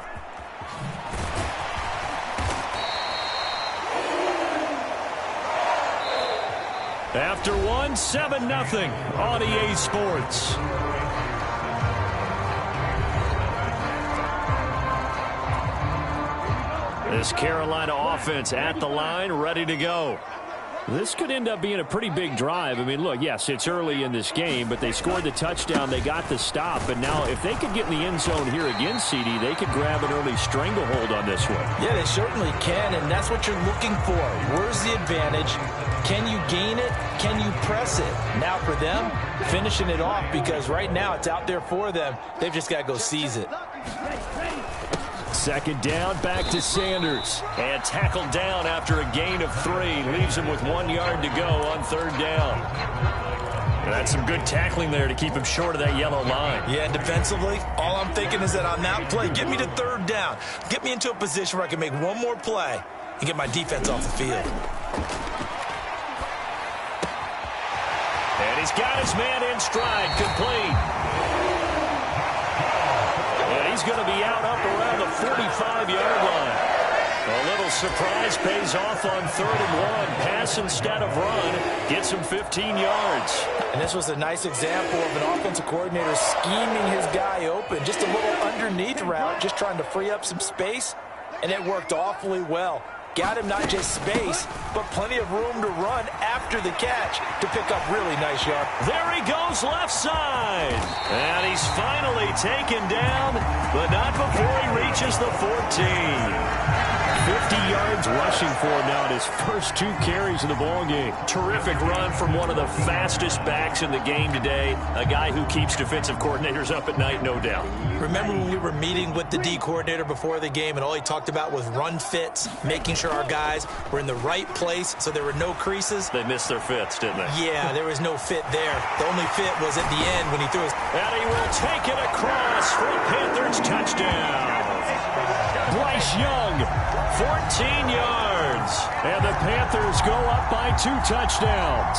After 7-0 on EA Sports. This Carolina offense at the line, ready to go. This could end up being a pretty big drive. I mean, look, yes, it's early in this game, but they scored the touchdown. They got the stop. And now if they could get in the end zone here again, CD, they could grab an early stranglehold on this one. Yeah, they certainly can, and that's what you're looking for. Where's the advantage? Can you gain it? Can you press it? Now for them, finishing it off, because right now it's out there for them. They've just got to go seize it. 2nd down, back to Sanders. And tackled down after a gain of 3. Leaves him with 1 yard to go on 3rd down. And that's some good tackling there to keep him short of that yellow line. Yeah, defensively, all I'm thinking is that on that play, get me to 3rd down. Get me into a position where I can make one more play and get my defense off the field. And he's got his man in stride, complete. And he's going to be out up around the 45-yard line. A little surprise pays off on 3rd and 1. Pass instead of run. Gets him 15 yards. And this was a nice example of an offensive coordinator scheming his guy open. Just a little underneath route, just trying to free up some space. And it worked awfully well. Got him not just space, but plenty of room to run after the catch to pick up really nice yards. There he goes left side. And he's finally taken down, but not before he reaches the 14. 50 yards rushing for him now in his first 2 carries of the ball game. Terrific run from one of the fastest backs in the game today. A guy who keeps defensive coordinators up at night, no doubt. Remember when we were meeting with the D coordinator before the game and all he talked about was run fits, making sure our guys were in the right place so there were no creases? They missed their fits, didn't they? Yeah, there was no fit there. The only fit was at the end when he threw his... And he will take it across for a Panthers touchdown. Bryce Young, 14 yards. And the Panthers go up by 2 touchdowns.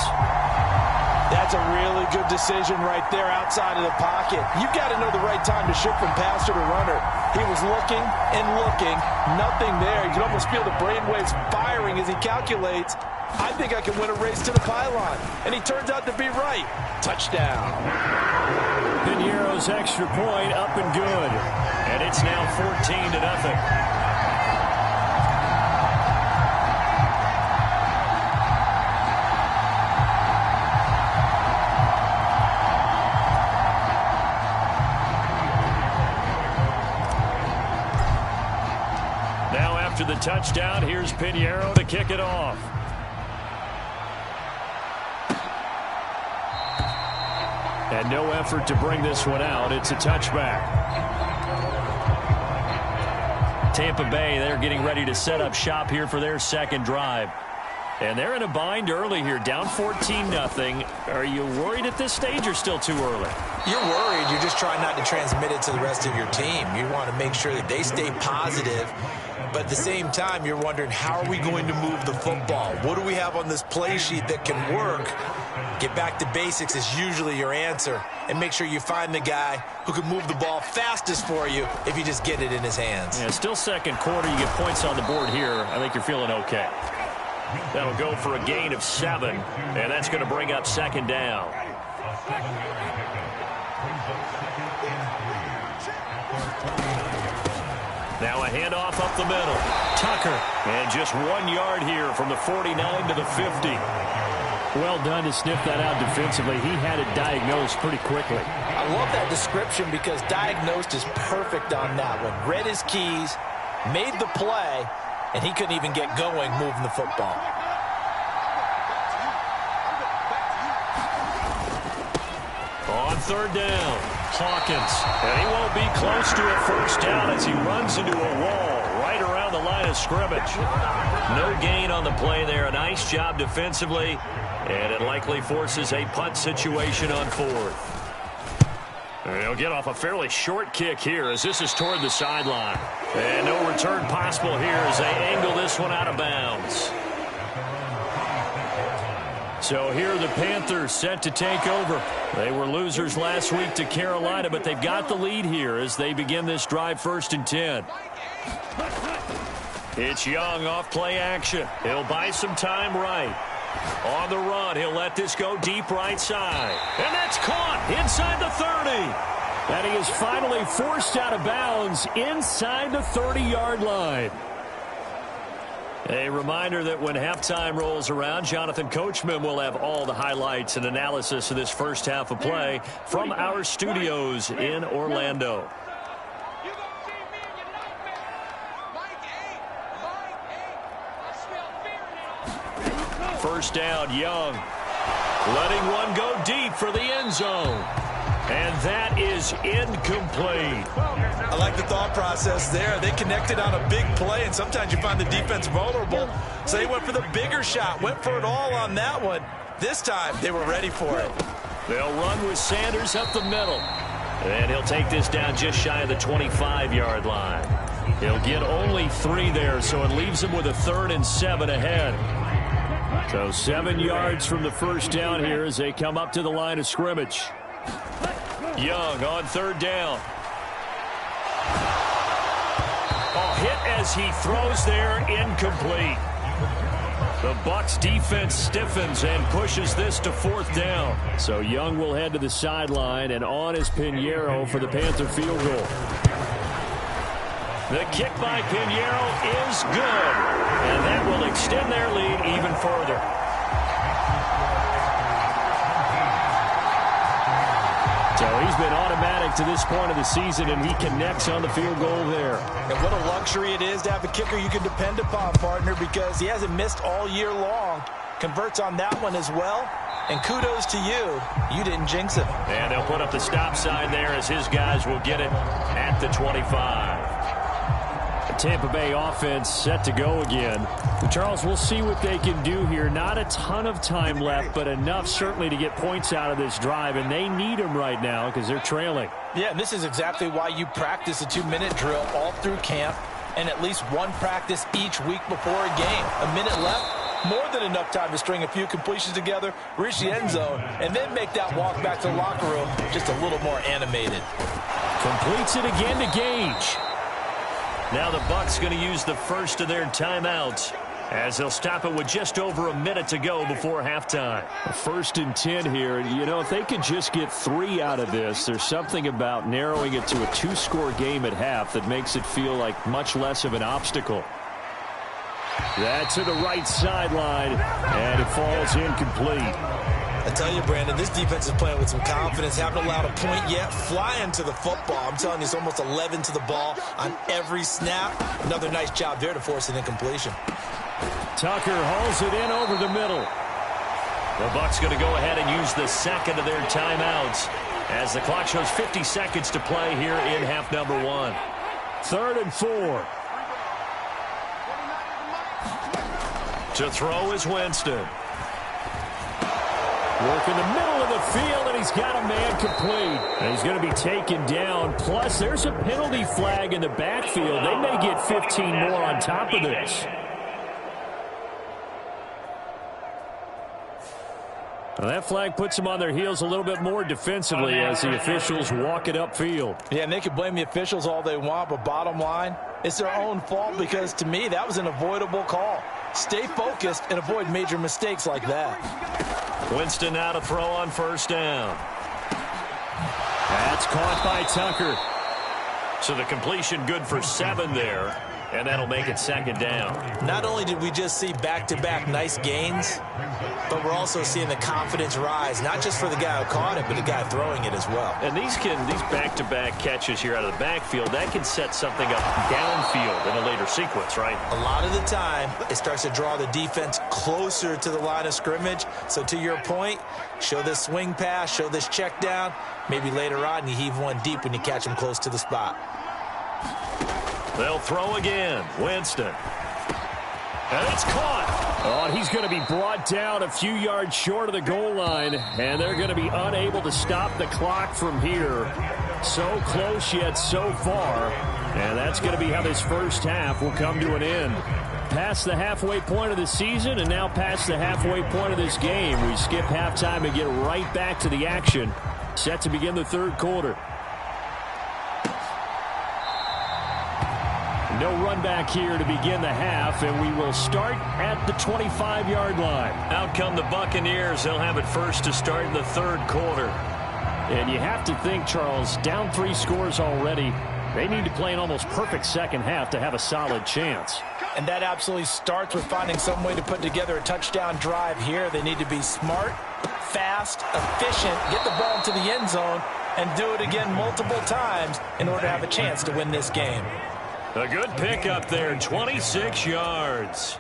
That's a really good decision right there outside of the pocket. You've got to know the right time to shift from passer to runner. He was looking and looking, nothing there. You can almost feel the brainwaves firing as he calculates, I think I can win a race to the pylon. And he turns out to be right. Touchdown. Piñeiro's extra point up and good. And it's now 14-0. After the touchdown, here's Piñeiro to kick it off. And no effort to bring this one out. It's a touchback. Tampa Bay, they're getting ready to set up shop here for their second drive. And they're in a bind early here, down 14-0. Are you worried at this stage or still too early? You're worried. You're just trying not to transmit it to the rest of your team. You want to make sure that they stay positive. But at the same time, you're wondering, how are we going to move the football? What do we have on this play sheet that can work? Get back to basics is usually your answer. And make sure you find the guy who can move the ball fastest for you if you just get it in his hands. Yeah, still second quarter. You get points on the board here. I think you're feeling okay. That'll go for a gain of 7. And that's going to bring up second down. Now a handoff up the middle. Tucker. And just 1 yard here from the 49 to the 50. Well done to sniff that out defensively. He had it diagnosed pretty quickly. I love that description because diagnosed is perfect on that one. Read his keys, made the play, and he couldn't even get going moving the football. On third down, Hawkins. And he won't be close to a first down as he runs into a wall right around the line of scrimmage. No gain on the play there. A nice job defensively. And it likely forces a punt situation on fourth. He'll get off a fairly short kick here as this is toward the sideline. And no return possible here as they angle this one out of bounds. So here the Panthers set to take over. They were losers last week to Carolina, but they've got the lead here as they begin this drive 1st and 10. It's Young off play action. He'll buy some time right. On the run, he'll let this go deep right side. And that's caught inside the 30. And he is finally forced out of bounds inside the 30-yard line. A reminder that when halftime rolls around, Jonathan Coachman will have all the highlights and analysis of this first half of play from our studios in Orlando. First down, Young. Letting one go deep for the end zone. And that is incomplete. I like the thought process there. They connected on a big play, and sometimes you find the defense vulnerable. So they went for the bigger shot, went for it all on that one. This time, they were ready for it. They'll run with Sanders up the middle. And he'll take this down just shy of the 25-yard line. He'll get only 3 there, so it leaves him with a 3rd and 7 ahead. So 7 yards from the first down here as they come up to the line of scrimmage. Young on third down. Oh, hit as he throws there, incomplete. The Bucs defense stiffens and pushes this to 4th down. So Young will head to the sideline, and on is Piñeiro for the Panther field goal. The kick by Piñeiro is good, and that will extend their lead even further. So he's been automatic to this point of the season, and he connects on the field goal there. And what a luxury it is to have a kicker you can depend upon, partner, because he hasn't missed all year long. Converts on that one as well. And kudos to you. You didn't jinx it. And they'll put up the stop sign there as his guys will get it at the 25. The Tampa Bay offense set to go again. Charles, we'll see what they can do here. Not a ton of time left, but enough certainly to get points out of this drive, and they need them right now because they're trailing. Yeah, and this is exactly why you practice a 2-minute drill all through camp and at least one practice each week before a game. A minute left, More than enough time to string a few completions together, reach the end zone, and then make that walk back to the locker room just a little more animated. Completes it again to Gage. Now the Bucs going to use the first of their timeouts as they'll stop it with just over a minute to go before halftime. 1st and 10 here. You know, if they could just get 3 out of this, there's something about narrowing it to a 2-score game at half that makes it feel like much less of an obstacle. That's to the right sideline, and it falls incomplete. I tell you, Brandon, this defense is playing with some confidence. Haven't allowed a point yet. Flying to the football. I'm telling you, it's almost 11 to the ball on every snap. Another nice job there to force an incompletion. Tucker hauls it in over the middle. The Bucs going to go ahead and use the second of their timeouts as the clock shows 50 seconds to play here in half number 1. 3rd and 4. To throw is Winston. Work in the middle of the field, and he's got a man complete. And he's going to be taken down. Plus, there's a penalty flag in the backfield. They may get 15 more on top of this. Well, that flag puts them on their heels a little bit more defensively as the officials walk it upfield. Yeah, and they can blame the officials all they want, but bottom line, it's their own fault because, to me, that was an avoidable call. Stay focused and avoid major mistakes like that. Winston now to throw on 1st down. That's caught by Tucker. So the completion good for 7 there, and that'll make it 2nd down. Not only did we just see back-to-back nice gains, but we're also seeing the confidence rise, not just for the guy who caught it, but the guy throwing it as well. And these back-to-back catches here out of the backfield, that can set something up downfield in a later sequence, right? A lot of the time, it starts to draw the defense closer to the line of scrimmage. So to your point, show this swing pass, show this check down. Maybe later on you heave one deep when you catch him close to the spot. They'll throw again. Winston. And it's caught. Oh, and he's going to be brought down a few yards short of the goal line, and they're going to be unable to stop the clock from here. So close yet so far, and that's going to be how this first half will come to an end. Past the halfway point of the season and now past the halfway point of this game. We skip halftime and get right back to the action. Set to begin the 3rd quarter. No run back here to begin the half, and we will start at the 25-yard line. Out come the Buccaneers. They'll have it first to start in the 3rd quarter. And you have to think, Charles, down 3 scores already. They need to play an almost perfect second half to have a solid chance. And that absolutely starts with finding some way to put together a touchdown drive here. They need to be smart, fast, efficient, get the ball into the end zone, and do it again multiple times in order to have a chance to win this game. A good pickup there, 26 yards.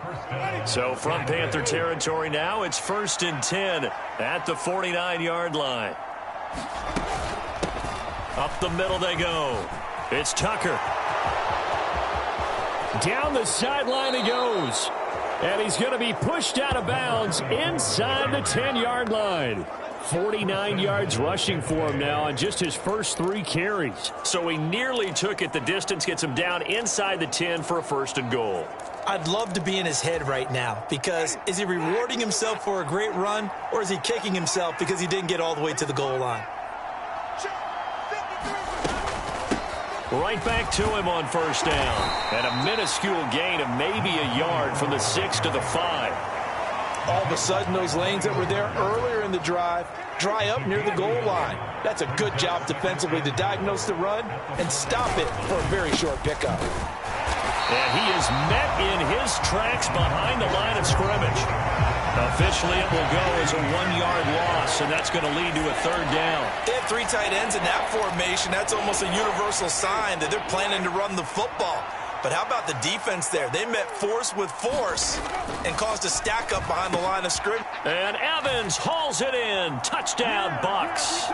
So from Panther territory now, it's 1st and 10 at the 49-yard line. Up the middle they go. It's Tucker. Down the sideline he goes. And he's going to be pushed out of bounds inside the 10-yard line. 49 yards rushing for him now on just his first 3 carries. So he nearly took it the distance, gets him down inside the 10 for a 1st and goal. I'd love to be in his head right now because is he rewarding himself for a great run or is he kicking himself because he didn't get all the way to the goal line? Right back to him on 1st down. And a minuscule gain of maybe a yard from the 6 to the 5. All of a sudden, those lanes that were there earlier in the drive dry up near the goal line. That's a good job defensively to diagnose the run and stop it for a very short pickup. And he is met in his tracks behind the line of scrimmage. Officially, it will go as a 1-yard loss, and that's going to lead to a 3rd down. They had 3 tight ends in that formation. That's almost a universal sign that they're planning to run the football. But how about the defense there? They met force with force and caused a stack up behind the line of scrimmage. And Evans hauls it in. Touchdown, Bucs.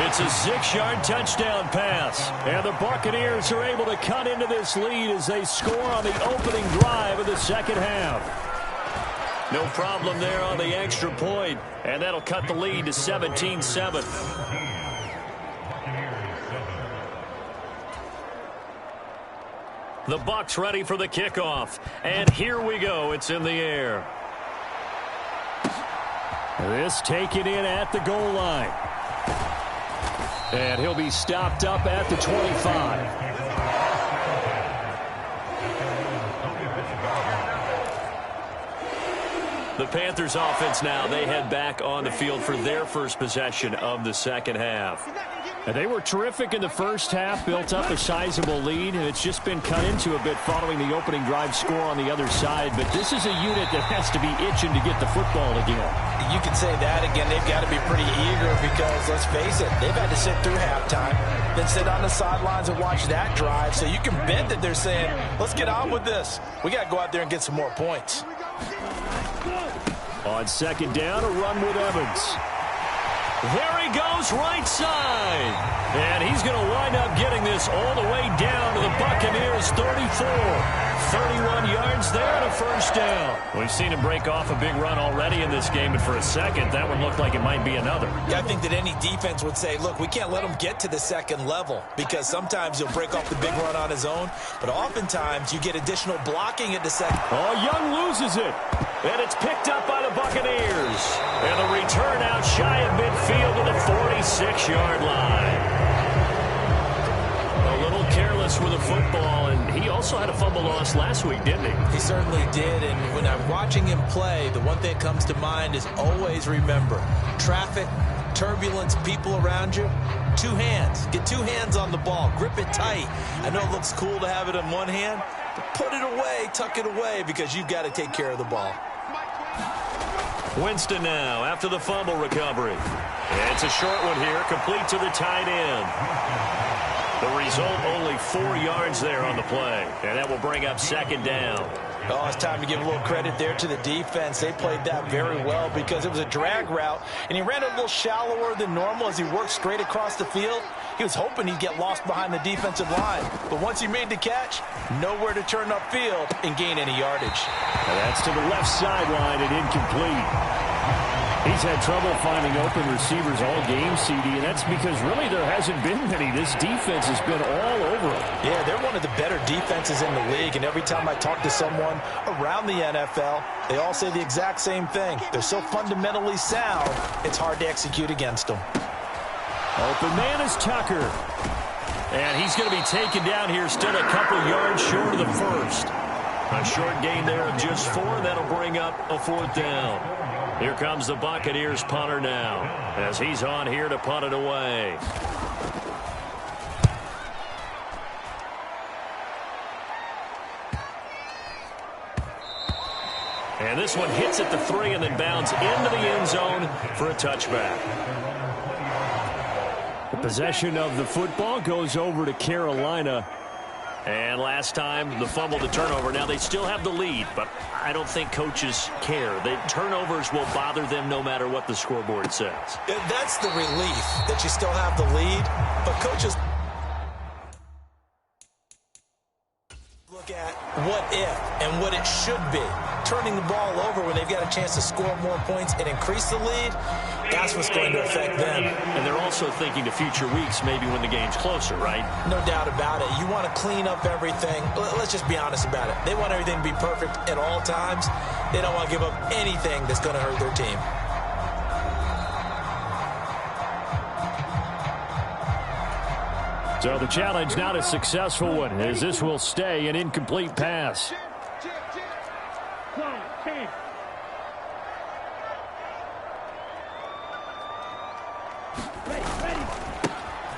It's a 6-yard touchdown pass. And the Buccaneers are able to cut into this lead as they score on the opening drive of the second half. No problem there on the extra point. And that'll cut the lead to 17-7. The Bucs ready for the kickoff. And here we go. It's in the air. This taken in at the goal line. And he'll be stopped up at the 25. The Panthers offense now, they head back on the field for their first possession of the second half. And they were terrific in the first half, built up a sizable lead, and it's just been cut into a bit following the opening drive score on the other side. But this is a unit that has to be itching to get the football again. You can say that again. They've got to be pretty eager because, let's face it, they've had to sit through halftime, then sit on the sidelines and watch that drive. So you can bet that they're saying, let's get on with this. We got to go out there and get some more points. On second down, a run with Evans. There he goes, right side. And he's going to wind up getting this all the way down to the Buccaneers' 34. 31 yards there and a first down. We've seen him break off a big run already in this game, and for a second, that one looked like it might be another. Yeah, I think that any defense would say, look, we can't let him get to the second level because sometimes he'll break off the big run on his own, but oftentimes you get additional blocking at the second. Oh, Young loses it. And it's picked up by the Buccaneers. And the return out shy of midfield to the 46-yard line. A little careless with the football, and he also had a fumble loss last week, didn't he? He certainly did, and when I'm watching him play, the one thing that comes to mind is always remember, traffic, turbulence, people around you, two hands. Get two hands on the ball. Grip it tight. I know it looks cool to have it in one hand, but put it away, tuck it away, because you've got to take care of the ball. Winston now after the fumble recovery. It's a short one here, complete to the tight end. The result, only 4 yards there on the play, and that will bring up second down. Oh, it's time to give a little credit there to the defense. They played that very well because it was a drag route, and he ran a little shallower than normal as he worked straight across the field. He was hoping he'd get lost behind the defensive line, but once he made the catch, nowhere to turn upfield and gain any yardage. And that's to the left sideline and incomplete. He's had trouble finding open receivers all game, CD, and that's because really there hasn't been many. This defense has been all over him. Yeah, they're one of the better defenses in the league, and every time I talk to someone around the NFL, they all say the exact same thing. They're so fundamentally sound, it's hard to execute against them. Open man is Tucker. And he's going to be taken down here, still a couple yards short of the first. A short gain there of just 4, that'll bring up a fourth down. Here comes the Buccaneers punter now, as he's on here to punt it away. And this one hits at the 3 and then bounds into the end zone for a touchback. The possession of the football goes over to Carolina. And last time, the fumble to turnover. Now, they still have the lead, but I don't think coaches care. The turnovers will bother them no matter what the scoreboard says. That's the relief that you still have the lead, but coaches look at what if and what it should be. Turning the ball over when they've got a chance to score more points and increase the lead, that's what's going to affect them. And they're also thinking to future weeks, maybe when the game's closer, right? No doubt about it. You want to clean up everything. Let's just be honest about it. They want everything to be perfect at all times. They don't want to give up anything that's going to hurt their team. So the challenge not a successful one, as this will stay an incomplete pass.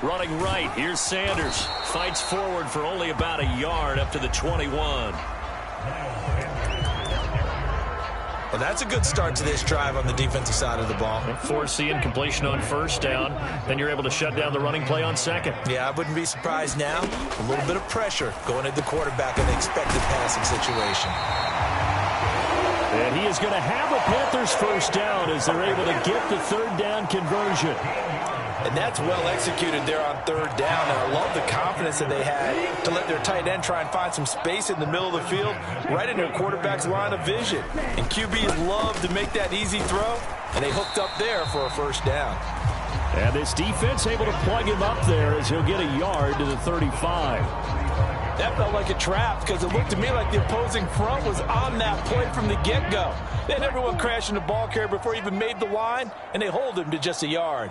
Running right, here's Sanders. Fights forward for only about a yard up to the 21. Well, that's a good start to this drive on the defensive side of the ball. Force the incompletion on first down. Then you're able to shut down the running play on second. Yeah, I wouldn't be surprised now. A little bit of pressure going at the quarterback in the expected passing situation. And he is going to have a Panthers first down as they're able to get the third down conversion. And that's well executed there on third down. And I love the confidence that they had to let their tight end try and find some space in the middle of the field, right in their quarterback's line of vision. And QBs love to make that easy throw, and they hooked up there for a first down. And this defense able to plug him up there as he'll get a yard to the 35. That felt like a trap because it looked to me like the opposing front was on that play from the get-go. They had everyone crashing the ball carrier before he even made the line, and they hold him to just a yard.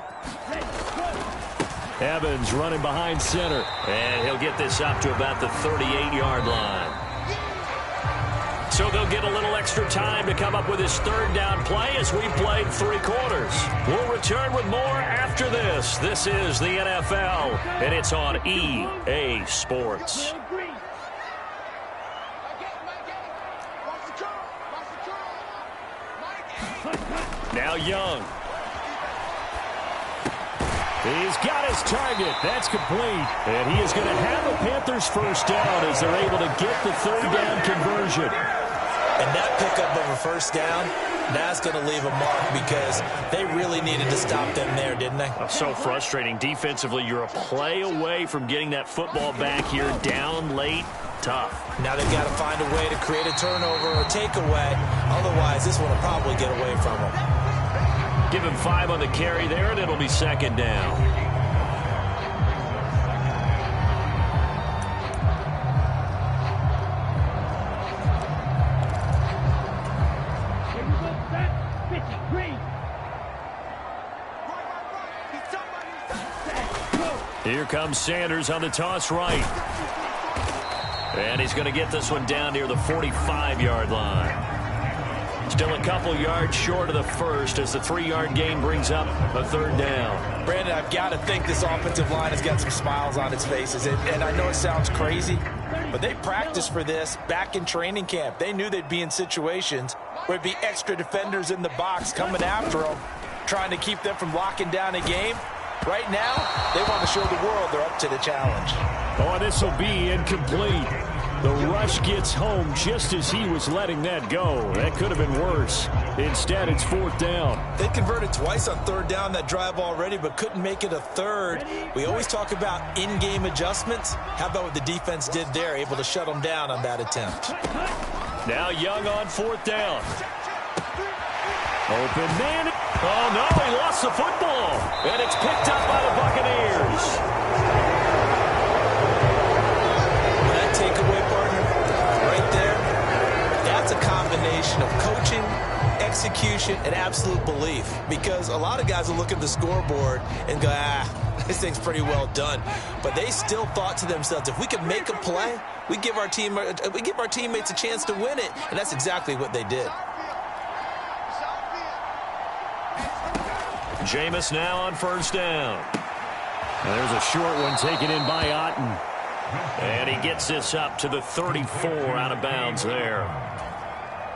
Evans running behind center. And he'll get this up to about the 38-yard line. So they'll get a little extra time to come up with his third down play as we've played 3 quarters. We'll return with more after this. This is the NFL, and it's on EA Sports. Now Young. He's got his target. That's complete. And he is going to have a Panthers first down as they're able to get the third down conversion. And that pickup of a first down, that's going to leave a mark because they really needed to stop them there, didn't they? So frustrating. Defensively, you're a play away from getting that football back here down late. Tough. Now they've got to find a way to create a turnover or takeaway. Otherwise, this one will probably get away from them. Give him 5 on the carry there, and it'll be second down. Here comes Sanders on the toss right. And he's going to get this one down near the 45-yard line. Still a couple yards short of the first as the 3-yard gain brings up a third down. Brandon, I've got to think this offensive line has got some smiles on its faces. And I know it sounds crazy, but they practiced for this back in training camp. They knew they'd be in situations where it'd be extra defenders in the box coming after them, trying to keep them from locking down a game. Right now, they want to show the world they're up to the challenge. Oh, this will be incomplete. The rush gets home just as he was letting that go. That could have been worse. Instead, it's fourth down. They converted twice on third down that drive already, but couldn't make it a third. We always talk about in-game adjustments. How about what the defense did there, able to shut them down on that attempt? Now Young on fourth down. Open man. Oh, no, he lost the football. And it's picked up by the Buccaneers. That takeaway, partner, right there, that's a combination of coaching, execution, and absolute belief. Because a lot of guys will look at the scoreboard and go, this thing's pretty well done. But they still thought to themselves, if we can make a play, we give our teammates a chance to win it. And that's exactly what they did. Jameis now on first down. And there's a short one taken in by Otten. And he gets this up to the 34 out of bounds there.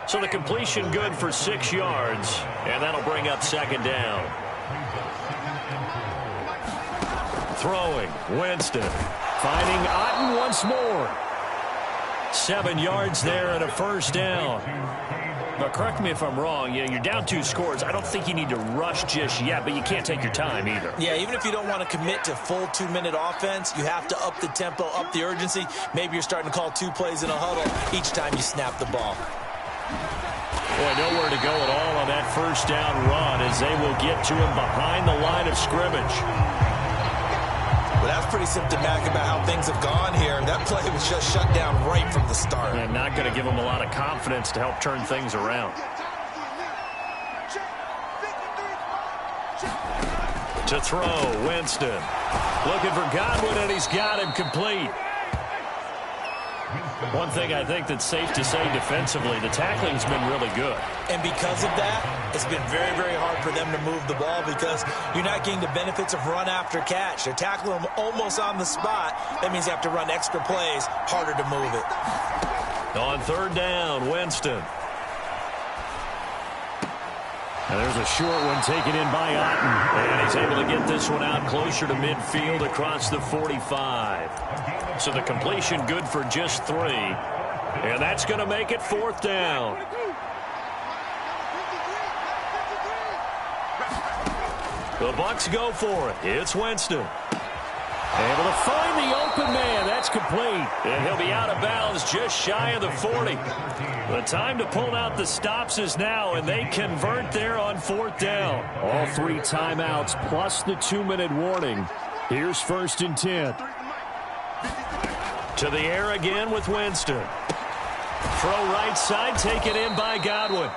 So the completion good for 6 yards, and that'll bring up second down. Throwing, Winston. Finding Otten once more. 7 yards there and a first down. But correct me if I'm wrong, you're down 2 scores. I don't think you need to rush just yet, but you can't take your time either. Yeah, even if you don't want to commit to full 2-minute offense, you have to up the tempo, up the urgency. Maybe you're starting to call 2 plays in a huddle each time you snap the ball. Boy, nowhere to go at all on that first down run as they will get to him behind the line of scrimmage. Well, that's pretty symptomatic about how things have gone here. That play was just shut down right from the start. And not going to give him a lot of confidence to help turn things around. To throw, Winston. Looking for Godwin, and he's got him complete. One thing I think that's safe to say defensively, the tackling's been really good. And because of that, it's been very, very hard for them to move the ball because you're not getting the benefits of run after catch. They're tackling them almost on the spot. That means you have to run extra plays, harder to move it. On third down, Winston. And there's a short one taken in by Otten. And he's able to get this one out closer to midfield across the 45. So the completion good for just 3. And that's going to make it fourth down. The Bucs go for it. It's Winston. Able to find the open man. That's complete. And he'll be out of bounds just shy of the 40. The time to pull out the stops is now, and they convert there on fourth down. All 3 timeouts plus the 2-minute warning. Here's 1st and 10. To the air again with Winston. Throw right side, taken in by Godwin.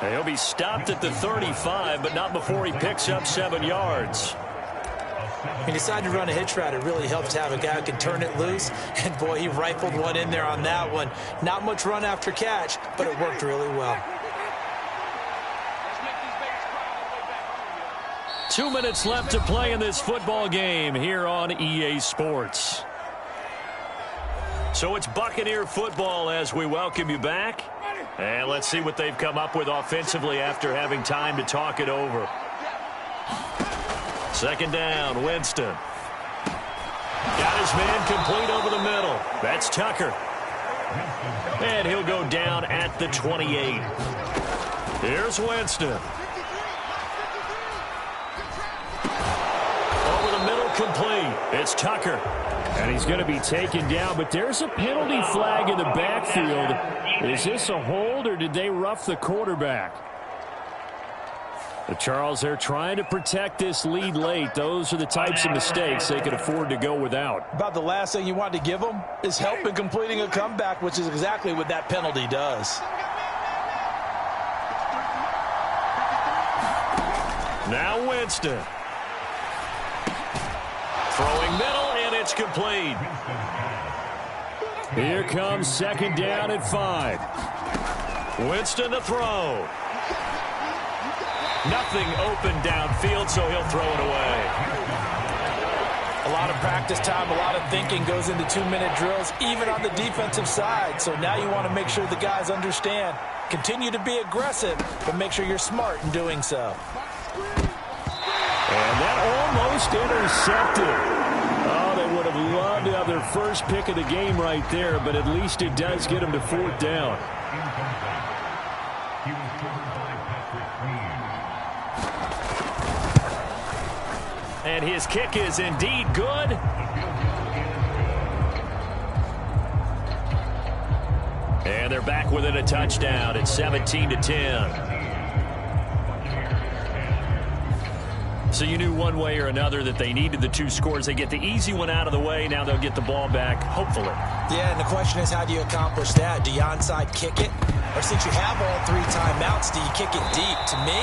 And he'll be stopped at the 35, but not before he picks up 7 yards. He decided to run a hitch route. It really helps to have a guy who can turn it loose. And, boy, he rifled one in there on that one. Not much run after catch, but it worked really well. 2 minutes left to play in this football game here on EA Sports. So it's Buccaneer football as we welcome you back. And let's see what they've come up with offensively after having time to talk it over. Second down, Winston. Got his man complete over the middle. That's Tucker. And he'll go down at the 28. Here's Winston. Over the middle, complete. It's Tucker. And he's going to be taken down, but there's a penalty flag in the backfield. Is this a hold, or did they rough the quarterback? But Charles, they're trying to protect this lead late. Those are the types of mistakes they could afford to go without. About the last thing you want to give them is help in completing a comeback, which is exactly what that penalty does. Now Winston. Throwing middle, and it's complete. Here comes second down at 5. Winston to throw. Nothing open downfield, so he'll throw it away. A lot of practice time, a lot of thinking goes into 2-minute drills, even on the defensive side. So now you want to make sure the guys understand. Continue to be aggressive, but make sure you're smart in doing so. And that almost intercepted. Oh, they would have loved to have their first pick of the game right there, but at least it does get them to 4th down. And his kick is indeed good. And they're back within a touchdown at 17-10. So you knew one way or another that they needed the 2 scores. They get the easy one out of the way. Now they'll get the ball back, hopefully. Yeah, and the question is, how do you accomplish that? Do you onside kick it? Or since you have all 3 timeouts, do you kick it deep? To me,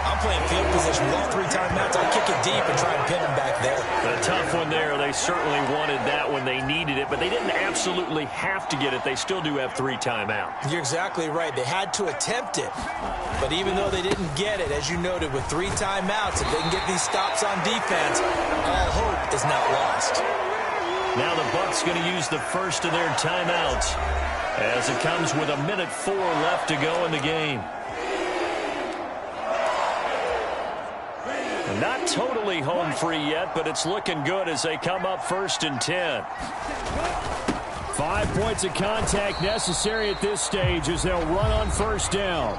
I'm playing field position with all 3 timeouts. I kick it deep and try and pin them back there. A tough one there. They certainly wanted that when they needed it, but they didn't absolutely have to get it. They still do have 3 timeouts. You're exactly right. They had to attempt it. But even though they didn't get it, as you noted, with 3 timeouts, if they can get these stops on defense, all hope is not lost. Now the Bucs going to use the first of their timeouts as it comes with 1:04 left to go in the game. Not totally home free yet, but it's looking good as they come up 1st and 10. 5 points of contact necessary at this stage as they'll run on 1st down.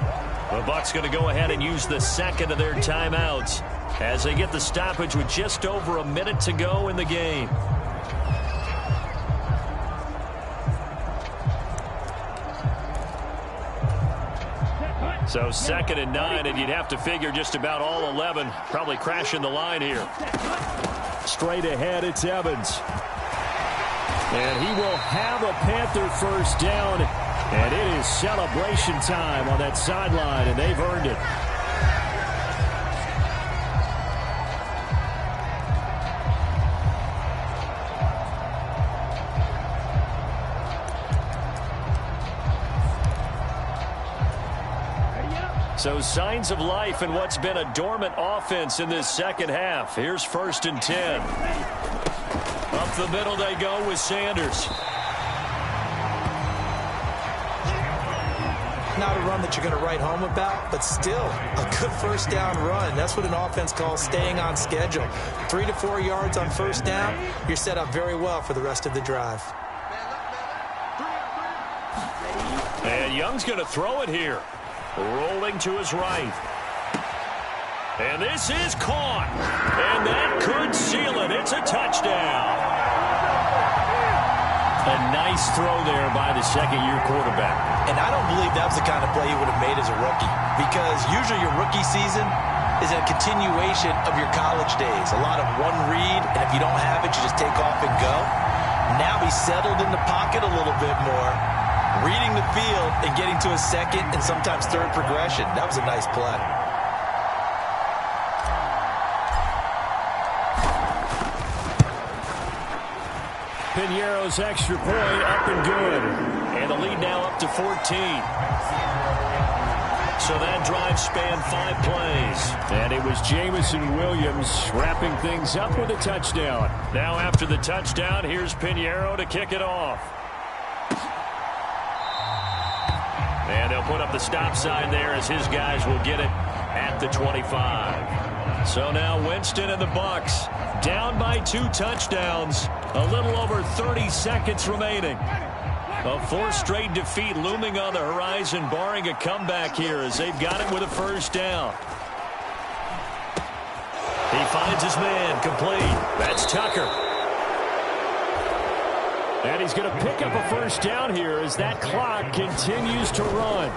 The Bucs going to go ahead and use the second of their timeouts as they get the stoppage with just over a minute to go in the game. So 2nd and 9, and you'd have to figure just about all 11 probably crashing the line here. Straight ahead, it's Evans. And he will have a Panther 1st down. And it is celebration time on that sideline, and they've earned it. So signs of life in what's been a dormant offense in this second half. Here's 1st and 10. Up the middle they go with Sanders. Not a run that you're going to write home about, but still a good 1st down run. That's what an offense calls staying on schedule. 3 to 4 yards on 1st down, you're set up very well for the rest of the drive. And Young's going to throw it here. Rolling to his right. And this is caught. And that could seal it. It's a touchdown. A nice throw there by the second-year quarterback. And I don't believe that was the kind of play he would have made as a rookie, because usually your rookie season is a continuation of your college days. A lot of one read, and if you don't have it, you just take off and go. Now he's settled in the pocket a little bit more, reading the field and getting to a second and sometimes third progression. That was a nice play. Piñeiro's extra point up and good. And the lead now up to 14. So that drive spanned 5 plays. And it was Jamison Williams wrapping things up with a touchdown. Now after the touchdown, here's Piñeiro to kick it off. And they'll put up the stop sign there as his guys will get it at the 25. So now Winston and the Bucs down by 2 touchdowns. A little over 30 seconds remaining. A 4th straight defeat looming on the horizon, barring a comeback here as they've got it with a first down. He finds his man complete. That's Tucker. And he's going to pick up a first down here as that clock continues to run.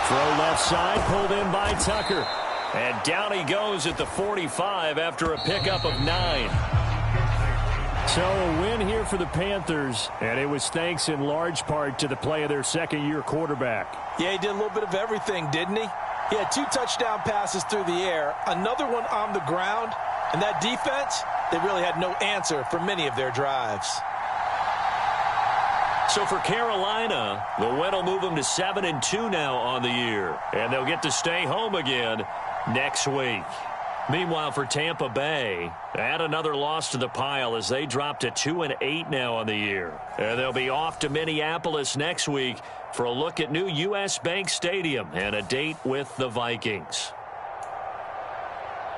Throw left side, pulled in by Tucker. And down he goes at the 45 after a pickup of 9. So a win here for the Panthers, and it was thanks in large part to the play of their second-year quarterback. Yeah, he did a little bit of everything, didn't he? He had 2 touchdown passes through the air, another one on the ground, and that defense, they really had no answer for many of their drives. So for Carolina, the win will move them to 7-2 now on the year, and they'll get to stay home again next week. Meanwhile, for Tampa Bay, add another loss to the pile as they drop to 2-8 now on the year. And they'll be off to Minneapolis next week for a look at new U.S. Bank Stadium and a date with the Vikings.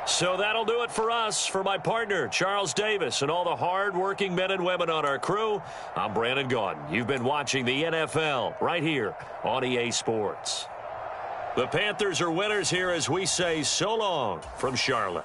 So that'll do it for us. For my partner, Charles Davis, and all the hard-working men and women on our crew, I'm Brandon Gaudin. You've been watching the NFL right here on EA Sports. The Panthers are winners here as we say so long from Charlotte.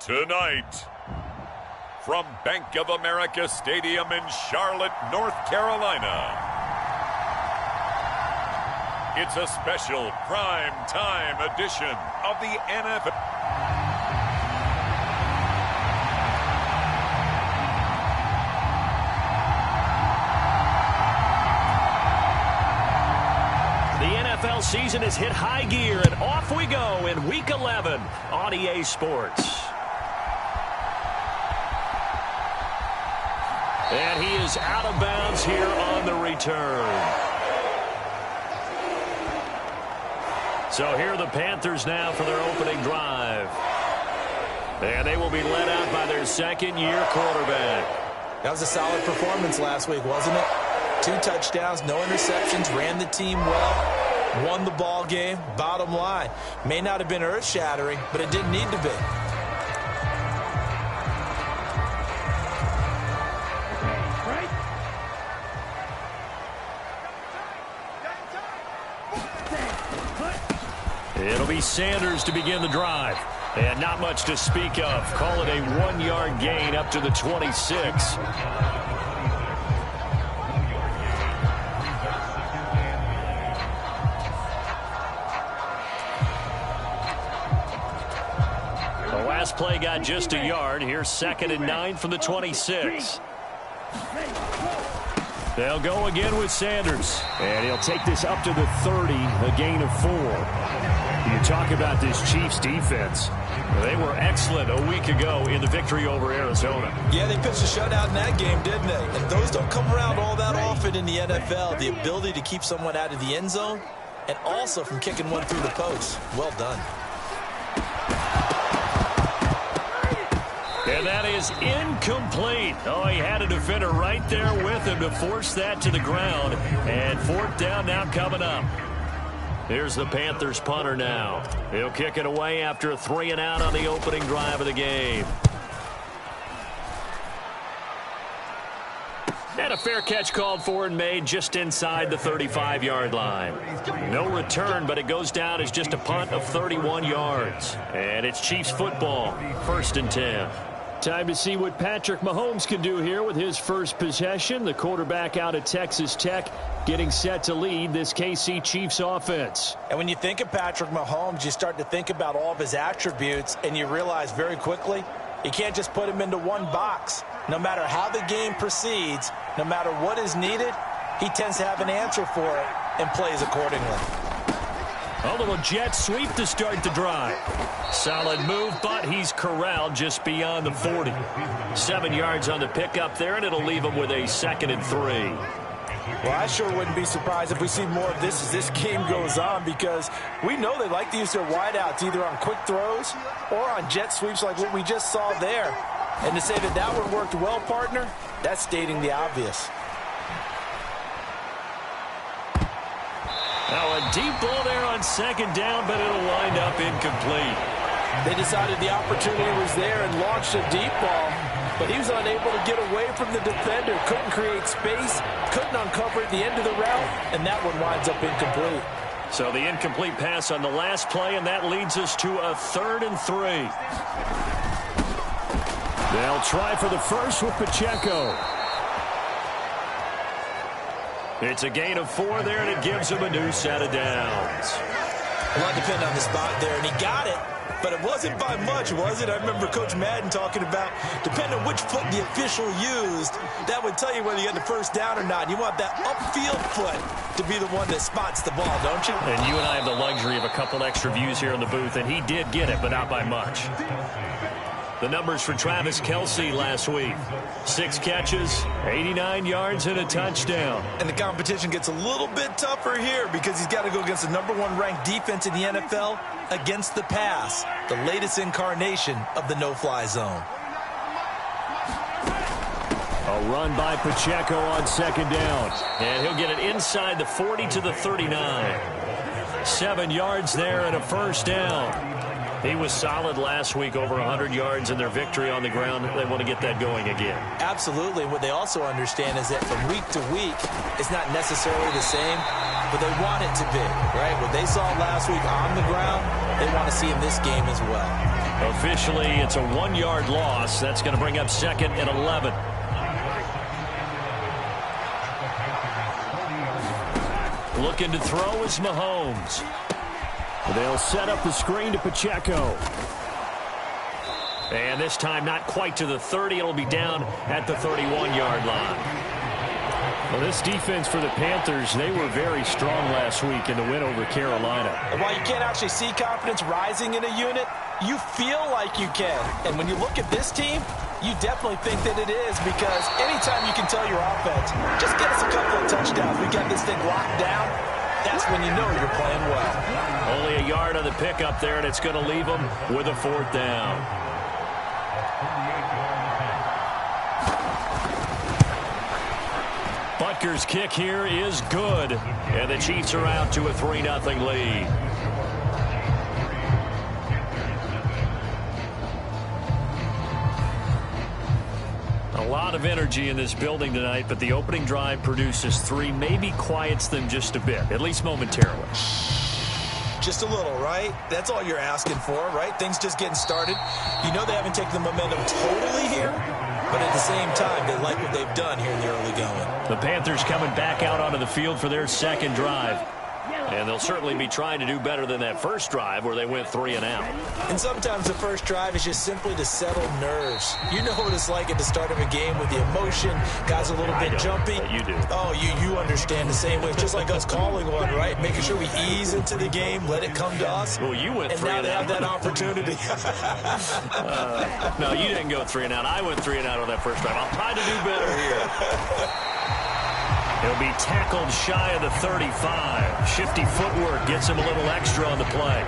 Tonight, from Bank of America Stadium in Charlotte, North Carolina, it's a special prime time edition of the NFL. The NFL season has hit high gear, and off we go in Week 11 on EA Sports. And he is out of bounds here on the return. So here are the Panthers now for their opening drive. And they will be led out by their second-year quarterback. That was a solid performance last week, wasn't it? 2 touchdowns, no interceptions, ran the team well, won the ball game. Bottom line, may not have been earth-shattering, but it didn't need to be. It'll be Sanders to begin the drive. And not much to speak of. Call it a 1-yard gain up to the 26. The last play got just a yard. Here's 2nd and 9 from the 26. They'll go again with Sanders. And he'll take this up to the 30, a gain of 4. You talk about this Chiefs defense. They were excellent a week ago in the victory over Arizona. Yeah, they pitched a shutout in that game, didn't they? And those don't come around all that often in the NFL. The ability to keep someone out of the end zone and also from kicking one through the post. Well done. And that is incomplete. Oh, he had a defender right there with him to force that to the ground. And 4th down now coming up. Here's the Panthers punter now. He'll kick it away after a 3-and-out on the opening drive of the game. And a fair catch called for and made just inside the 35-yard line. No return, but it goes down as just a punt of 31 yards. And it's Chiefs football, 1st and 10. Time to see what Patrick Mahomes can do here with his first possession. The quarterback out of Texas Tech getting set to lead this KC Chiefs offense. And when you think of Patrick Mahomes, you start to think about all of his attributes, and you realize very quickly you can't just put him into one box. No matter how the game proceeds, no matter what is needed, he tends to have an answer for it and plays accordingly. A little jet sweep to start the drive. Solid move, but he's corraled just beyond the 40. 7 yards on the pickup there, and it'll leave him with a 2nd and 3. Well, I sure wouldn't be surprised if we see more of this as this game goes on, because we know they like to use their wideouts either on quick throws or on jet sweeps like what we just saw there. And to say that that one worked well, partner, that's stating the obvious. Now a deep ball there on 2nd down, but it'll wind up incomplete. They decided the opportunity was there and launched a deep ball, but he was unable to get away from the defender, couldn't create space, couldn't uncover at the end of the route, and that one winds up incomplete. So the incomplete pass on the last play, and that leads us to a 3rd and 3. They'll try for the first with Pacheco. It's a gain of 4 there, and it gives him a new set of downs. A lot depended on the spot there, and he got it. But it wasn't by much, was it? I remember Coach Madden talking about, depending on which foot the official used, that would tell you whether you had the first down or not. You want that upfield foot to be the one that spots the ball, don't you? And you and I have the luxury of a couple extra views here in the booth, and he did get it, but not by much. The numbers for Travis Kelce last week. 6 catches, 89 yards, and a touchdown. And the competition gets a little bit tougher here because he's got to go against the #1 ranked defense in the NFL against the pass, the latest incarnation of the no-fly zone. A run by Pacheco on 2nd down. And he'll get it inside the 40 to the 39. 7 yards there and a 1st down. He was solid last week, over 100 yards in their victory on the ground. They want to get that going again. Absolutely. What they also understand is that from week to week, it's not necessarily the same, but they want it to be, right? What they saw last week on the ground, they want to see in this game as well. Officially, it's a 1-yard loss. That's going to bring up 2nd and 11. Looking to throw is Mahomes. They'll set up the screen to Pacheco. And this time not quite to the 30. It'll be down at the 31-yard line. Well, this defense for the Panthers, they were very strong last week in the win over Carolina. And while you can't actually see confidence rising in a unit, you feel like you can. And when you look at this team, you definitely think that it is, because anytime you can tell your offense, just get us a couple of touchdowns, we got this thing locked down, that's when you know you're playing well. Only a yard on the pickup there, and it's going to leave them with a 4th down. Butker's kick here is good, and the Chiefs are out to a 3-0 lead. A lot of energy in this building tonight, but the opening drive produces 3, maybe quiets them just a bit, at least momentarily. Just a little, right? That's all you're asking for, right? Things just getting started. You know they haven't taken the momentum totally here, but at the same time, they like what they've done here in the early going. The Panthers coming back out onto the field for their 2nd drive. And they'll certainly be trying to do better than that first drive where they went 3 and out. And sometimes the first drive is just simply to settle nerves. You know what it's like at the start of a game with the emotion, guys a little bit jumpy. You do. Oh, you understand the same way. It's just like us calling one, right? Making sure we ease into the game, let it come to us. Well, you went 3 and and out. now they have that opportunity. No, you didn't go 3 and out. I went 3 and out on that first drive. I'll try to do better here. He'll be tackled shy of the 35. Shifty footwork gets him a little extra on the play.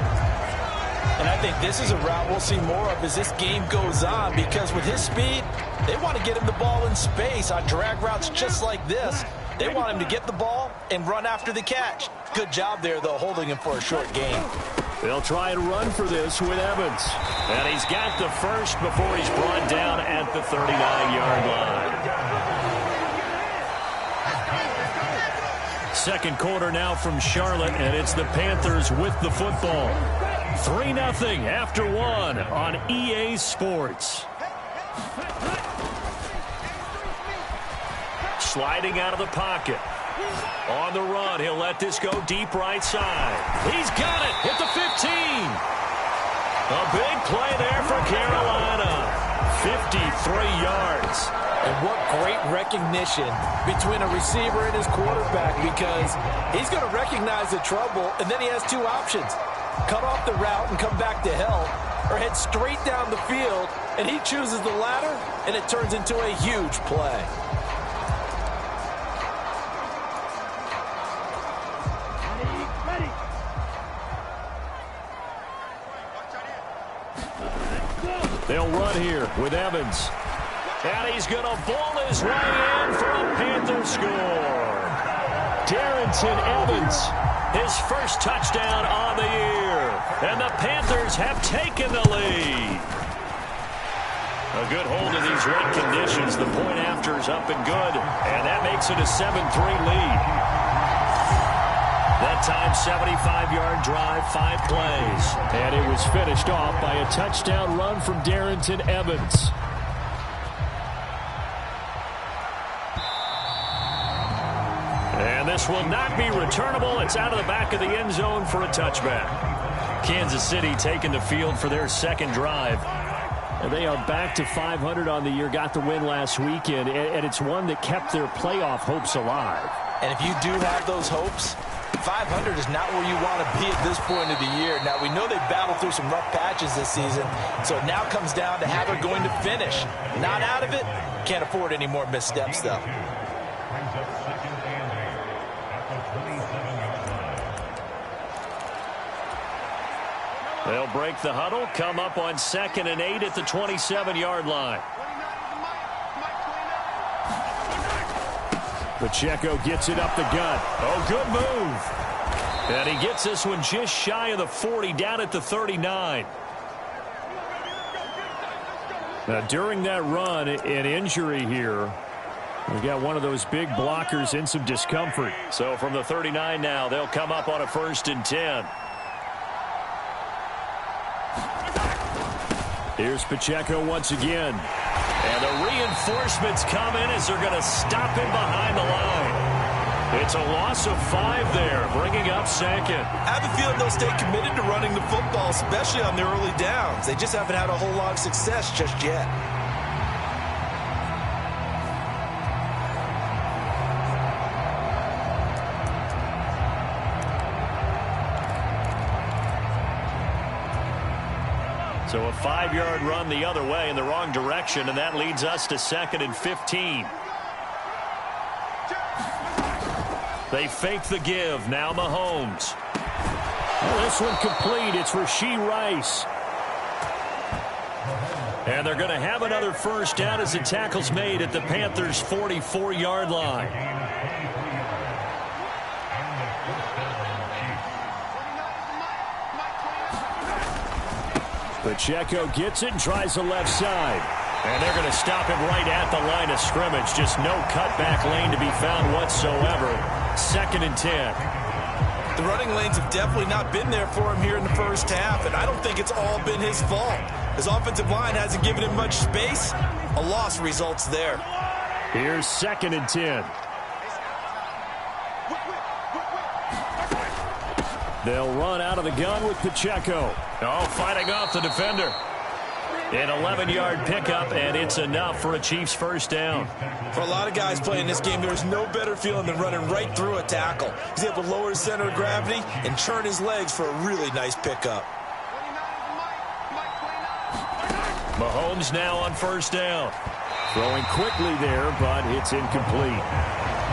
And I think this is a route we'll see more of as this game goes on, because with his speed, they want to get him the ball in space on drag routes just like this. They want him to get the ball and run after the catch. Good job there, though, holding him for a short gain. They'll try and run for this with Evans. And he's got the first before he's brought down at the 39-yard line. Second quarter now from Charlotte, and it's the Panthers with the football. 3-0 after 1 on EA Sports. Sliding out of the pocket. On the run, he'll let this go deep right side. He's got it at the 15. A big play there for Carolina. 53 yards. And what great recognition between a receiver and his quarterback, because he's going to recognize the trouble, and then he has 2 options. Cut off the route and come back to help, or head straight down the field, and he chooses the latter, and it turns into a huge play. They'll run here with Evans. And he's going to ball his way in for a Panther score. Darrington Evans. His first touchdown on the year. And the Panthers have taken the lead. A good hold of these wet conditions. The point after is up and good. And that makes it a 7-3 lead. That time, 75-yard drive, 5 plays. And it was finished off by a touchdown run from Darrington Evans. And this will not be returnable. It's out of the back of the end zone for a touchback. Kansas City taking the field for their 2nd drive. And they are back to 500 on the year, got the win last weekend, and it's one that kept their playoff hopes alive. And if you do have those hopes, 500 is not where you want to be at this point of the year. Now, we know they battled through some rough patches this season, so it now comes down to how they're going to finish. Not out of it, can't afford any more missteps, though. They'll break the huddle, come up on 2nd and 8 at the 27-yard line. Pacheco gets it up the gut. Oh, good move. And he gets this one just shy of the 40, down at the 39. Now, during that run, an injury here. We got one of those big blockers in some discomfort. So from the 39 now, they'll come up on a 1st and 10. Here's Pacheco once again. And the reinforcements come in as they're going to stop him behind the line. It's a loss of 5 there, bringing up second. I have a feeling they'll stay committed to running the football, especially on their early downs. They just haven't had a whole lot of success just yet. So a 5-yard run the other way in the wrong direction, and that leads us to 2nd and 15. They fake the give. Now Mahomes. Well, this one complete. It's Rashee Rice. And they're going to have another first down as the tackle's made at the Panthers' 44-yard line. Pacheco gets it and tries the left side. And they're going to stop him right at the line of scrimmage. Just no cutback lane to be found whatsoever. 2nd and 10. The running lanes have definitely not been there for him here in the first half, and I don't think it's all been his fault. His offensive line hasn't given him much space. A loss results there. Here's 2nd and 10. They'll run out of the gun with Pacheco. Oh, fighting off the defender. An 11-yard pickup, and it's enough for a Chiefs first down. For a lot of guys playing this game, there's no better feeling than running right through a tackle. He's able to lower his center of gravity and turn his legs for a really nice pickup. Mahomes now on first down. Throwing quickly there, but it's incomplete.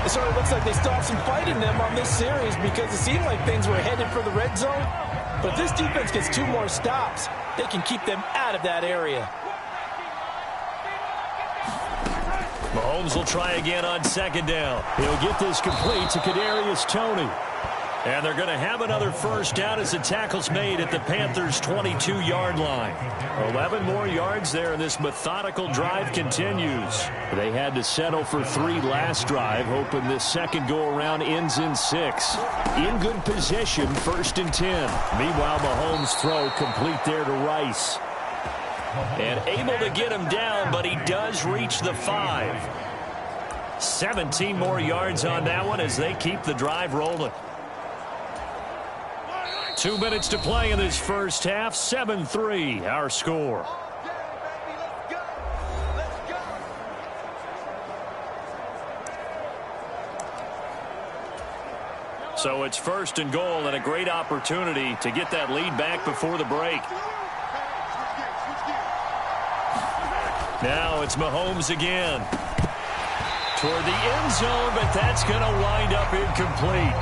It sort of looks like they stopped some fight in them on this series because it seemed like things were headed for the red zone. But if this defense gets 2 more stops, they can keep them out of that area. Mahomes will try again on 2nd down. He'll get this complete to Kadarius Toney. And they're going to have another first down as the tackle's made at the Panthers' 22-yard line. 11 more yards there, and this methodical drive continues. They had to settle for 3 last drive, hoping this second go-around ends in 6. In good position, 1st and 10. Meanwhile, Mahomes' throw complete there to Rice. And able to get him down, but he does reach the 5. 17 more yards on that one as they keep the drive rolling. 2 minutes to play in this first half. 7-3, our score. So it's 1st and goal and a great opportunity to get that lead back before the break. Now it's Mahomes again. Toward the end zone, but that's going to wind up incomplete.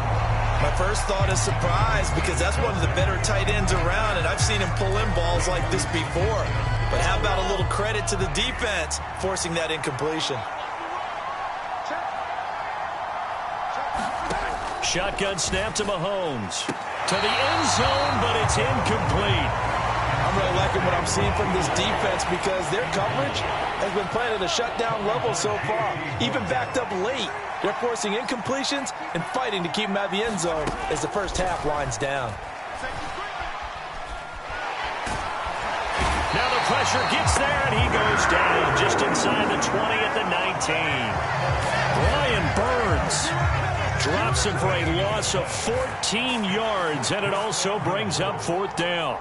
My first thought is surprise because that's one of the better tight ends around, and I've seen him pull in balls like this before. But how about a little credit to the defense forcing that incompletion? Shotgun snap to Mahomes. To the end zone, but it's incomplete. I'm really liking what I'm seeing from this defense because their coverage has been playing at a shutdown level so far. Even backed up late, they're forcing incompletions and fighting to keep them out of the end zone as the first half winds down. Now the pressure gets there, and he goes down just inside the 20 at the 19. Brian Burns drops him for a loss of 14 yards, and it also brings up 4th down.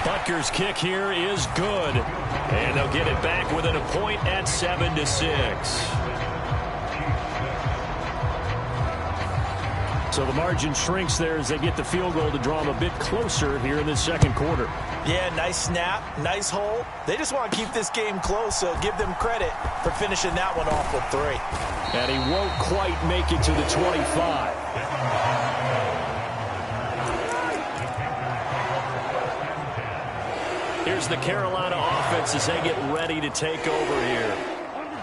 Butker's kick here is good, and they'll get it back within a point at 7-6. So the margin shrinks there as they get the field goal to draw them a bit closer here in the second quarter. Yeah, nice snap, nice hole. They just want to keep this game close, so give them credit for finishing that one off with 3. And he won't quite make it to the 25. Here's the Carolina offense as they get ready to take over here.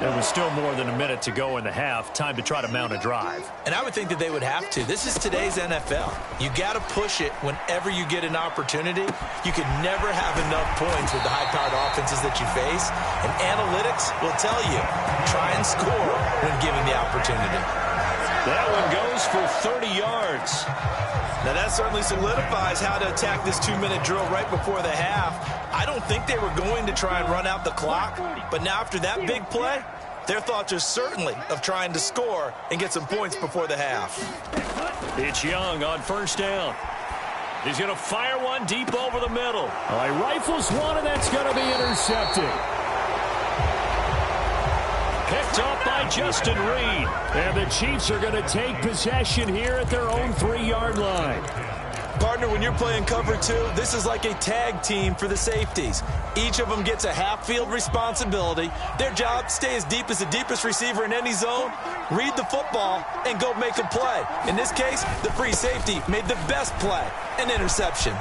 There was still more than a minute to go in the half. Time to try to mount a drive. And I would think that they would have to. This is today's NFL. You got to push it whenever you get an opportunity. You can never have enough points with the high-powered offenses that you face. And analytics will tell you, try and score when given the opportunity. That one goes for 30 yards. Now that certainly solidifies how to attack this 2-minute drill right before the half. I don't think they were going to try and run out the clock, but now after that big play, their thoughts are certainly of trying to score and get some points before the half. It's Young on first down. He's going to fire one deep over the middle. All right, rifles one, and that's going to be intercepted. Picked up by Justin Reed. And the Chiefs are going to take possession here at their own 3-yard line. Partner, when you're playing cover 2, this is like a tag team for the safeties. Each of them gets a half-field responsibility. Their job, stay as deep as the deepest receiver in any zone, read the football, and go make a play. In this case, the free safety made the best play, an interception.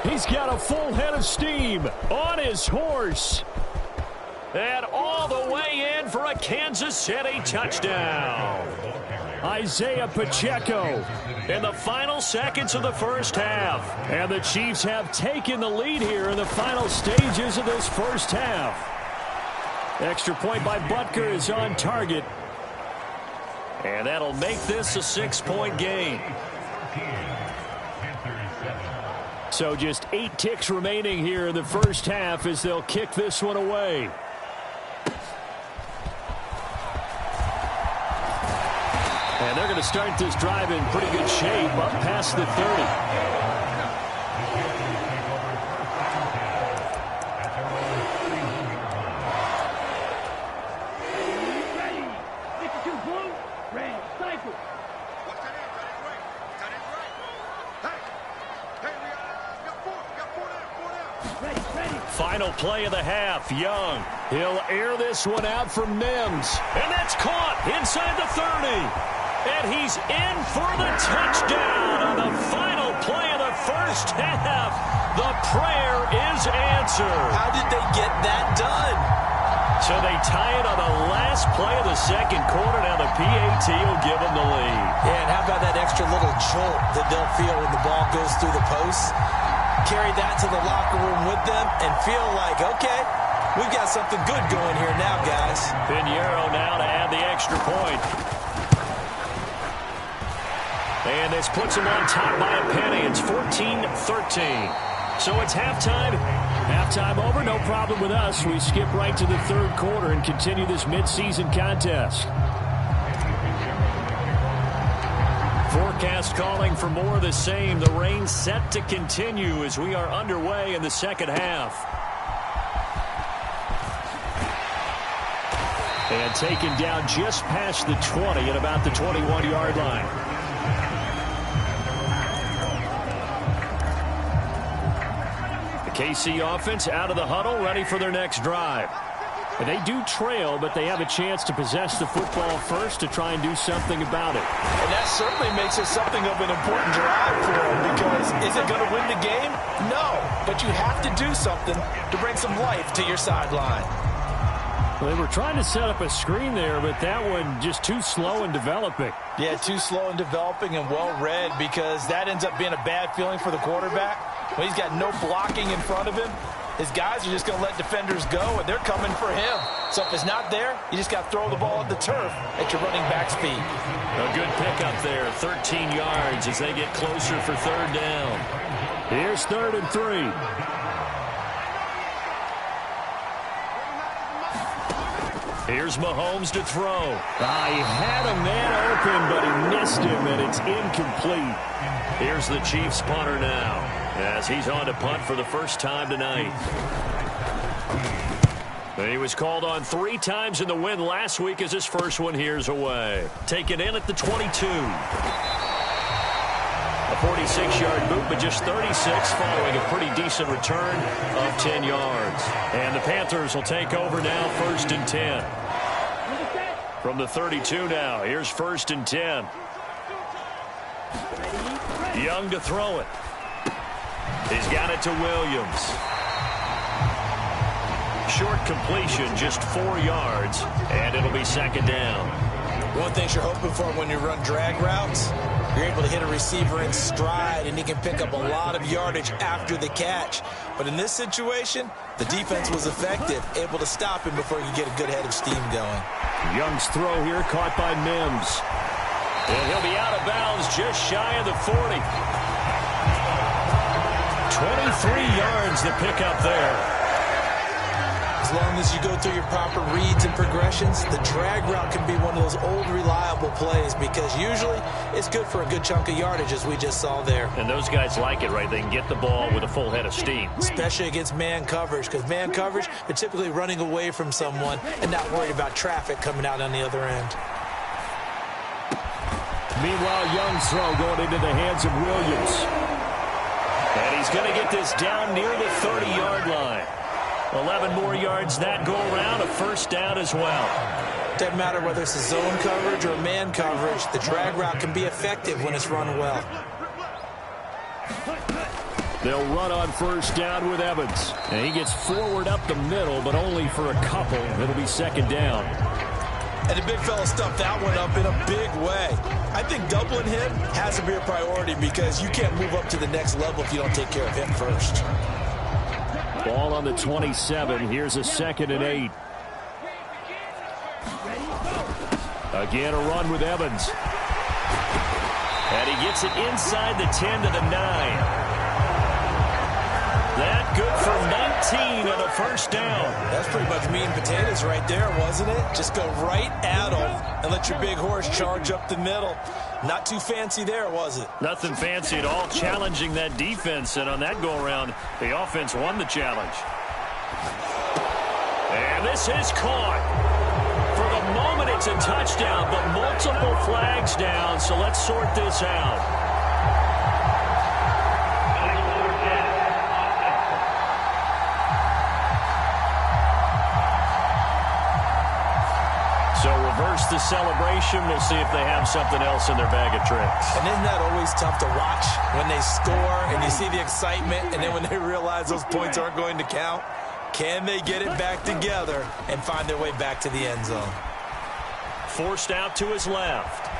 He's got a full head of steam on his horse. And all the way in for a Kansas City touchdown. Isaiah Pacheco In the final seconds of the first half. And the Chiefs have taken the lead here in the final stages of this first half. Extra point by Butker is on target. And that'll make this a 6-point game. So just 8 ticks remaining here in the first half as they'll kick this one away. And they're going to start this drive in pretty good shape up past the 30. Final play of the half, Young. He'll air this one out from Mims. And that's caught inside the 30. And he's in for the touchdown on the final play of the first half. The prayer is answered. How did they get that done? So they tie it on the last play of the second quarter. Now the PAT will give them the lead. Yeah, and how about that extra little jolt that they'll feel when the ball goes through the posts? Carry that to the locker room with them and feel like, okay, we've got something good going here now, guys. Pinheiro now to add the extra point. And this puts them on top by a penny. It's 14-13. So it's halftime. Halftime over, no problem with us. We skip right to the third quarter and continue this midseason contest. Forecast calling for more of the same. The rain set to continue as we are underway in the second half. And taken down just past the 20 at about the 21-yard line. The KC offense out of the huddle, ready for their next drive. And they do trail, but they have a chance to possess the football first to try and do something about it. And that certainly makes it something of an important drive for them, because is it going to win the game? No, but you have to do something to bring some life to your sideline. Well, they were trying to set up a screen there, but that one just too slow in developing. Yeah, too slow in developing and well read, because that ends up being a bad feeling for the quarterback. When he's got no blocking in front of him, his guys are just going to let defenders go, and they're coming for him. So if it's not there, you just got to throw the ball at the turf at your running back speed. A good pickup there, 13 yards as they get closer for third down. Here's 3rd and 3. Here's Mahomes to throw. He had a man open, but he missed him, and it's incomplete. Here's the Chiefs punter now, as he's on to punt for the first time tonight. He was called on 3 times in the win last week as his first one here's away. Taken in at the 22. A 46-yard boot, but just 36 following a pretty decent return of 10 yards. And the Panthers will take over now, 1st and 10. From the 32 now, here's 1st and 10. Young to throw it. He's got it to Williams. Short completion, just 4 yards, and it'll be 2nd down. One thing you're hoping for when you run drag routes, You're able to hit a receiver in stride, and he can pick up a lot of yardage after the catch. But in this situation, the defense was effective, able to stop him before he could get a good head of steam going. Young's throw here caught by Mims. And he'll be out of bounds just shy of the 40. 23 yards to pick up there. As long as you go through your proper reads and progressions, the drag route can be one of those old reliable plays because usually it's good for a good chunk of yardage as we just saw there. And those guys like it, right? They can get the ball with a full head of steam. Especially against man coverage, because man coverage, they're typically running away from someone and not worried about traffic coming out on the other end. Meanwhile, Young's throw going into the hands of Williams. And he's going to get this down near the 30-yard line. 11 more yards that go around, a first down as well. Doesn't matter whether it's a zone coverage or man coverage, the drag route can be effective when it's run well. They'll run on first down with Evans. And he gets forward up the middle, but only for a couple. It'll be second down. And the big fella stuffed that one up in a big way. I think doubling him has to be a priority because you can't move up to the next level if you don't take care of him first. Ball on the 27. Here's a 2nd and 8. Again, a run with Evans. And he gets it inside the 10 to the 9. That good for 19 and a first down. That's pretty much meat and potatoes right there, wasn't it? Just go right at him and let your big horse charge up the middle. Not too fancy there, was it? Nothing fancy at all, challenging that defense. And on that go-around, the offense won the challenge. And this is caught. For the moment, it's a touchdown, but multiple flags down, so let's sort this out. So reverse the celebration. We'll see if they have something else in their bag of tricks. And isn't that always tough to watch when they score and you see the excitement and then when they realize those points aren't going to count? Can they get it back together and find their way back to the end zone? Forced out to his left.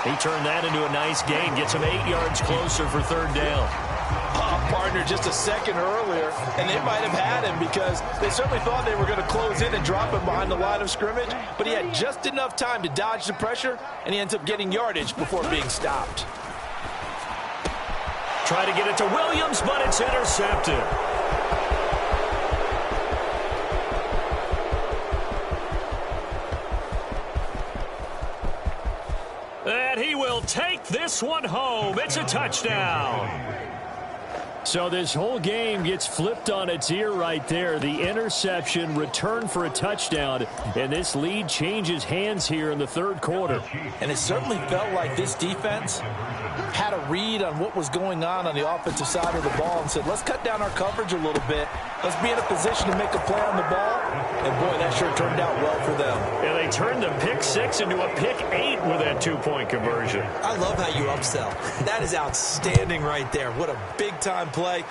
He turned that into a nice gain. Gets him 8 yards closer for third down. Partner just a second earlier, and they might have had him because they certainly thought they were going to close in and drop him behind the line of scrimmage, but he had just enough time to dodge the pressure, and he ends up getting yardage before being stopped. Try to get it to Williams, but it's intercepted. And he will take this one home. It's a touchdown. So this whole game gets flipped on its ear right there. The interception, return for a touchdown, and this lead changes hands here in the third quarter. And it certainly felt like this defense had a read on what was going on the offensive side of the ball and said, let's cut down our coverage a little bit. Let's be in a position to make a play on the ball. And, boy, that sure turned out well for them. And they turned the pick 6 into a pick 8 with that two-point conversion. I love how you upsell. That is outstanding right there. What a big-time play.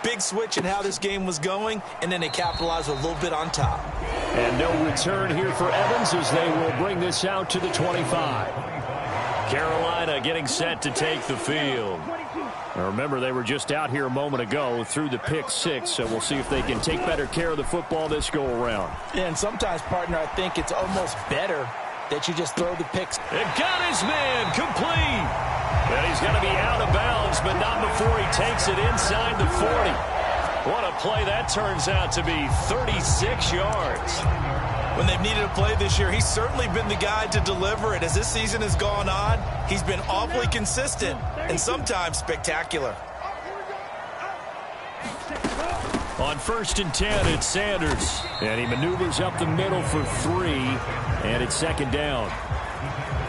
Big switch in how this game was going, and then they capitalized a little bit on top. And no return here for Evans as they will bring this out to the 25. Carolina getting set to take the field. Now remember, they were just out here a moment ago through the pick 6, so we'll see if they can take better care of the football this go-around. And sometimes, partner, I think it's almost better that you just throw the picks. It got his man complete. And he's going to be out of bounds, but not before he takes it inside the 40. What a play that turns out to be, 36 yards. When they've needed a play this year, he's certainly been the guy to deliver it. As this season has gone on, he's been awfully consistent and sometimes spectacular. On 1st and 10, it's Sanders. And he maneuvers up the middle for 3, and it's second down.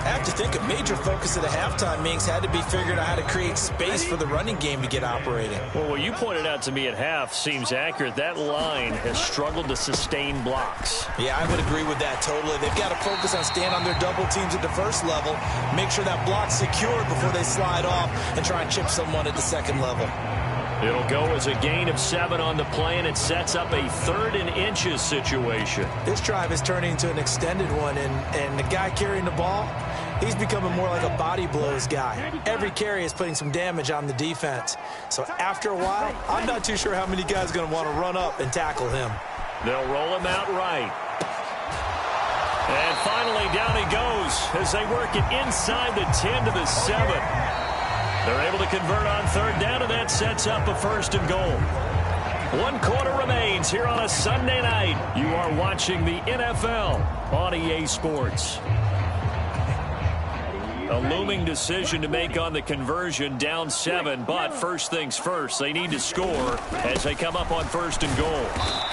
I have to think a major focus of the halftime meetings had to be figuring out how to create space for the running game to get operating. Well, what you pointed out to me at half seems accurate. That line has struggled to sustain blocks. Yeah, I would agree with that totally. They've got to focus on staying on their double teams at the first level, make sure that block's secured before they slide off and try and chip someone at the second level. It'll go as a gain of 7 on the play, and it sets up a 3rd and inches situation. This drive is turning into an extended one, and the guy carrying the ball, he's becoming more like a body blows guy. Every carry is putting some damage on the defense. So after a while, I'm not too sure how many guys are going to want to run up and tackle him. They'll roll him out right. And finally, down he goes as they work it inside the 10 to the 7. They're able to convert on 3rd down, and that sets up a 1st and goal. 1 quarter remains here on a Sunday night. You are watching the NFL on EA Sports. A looming decision to make on the conversion, down 7, but first things first, they need to score as they come up on 1st and goal.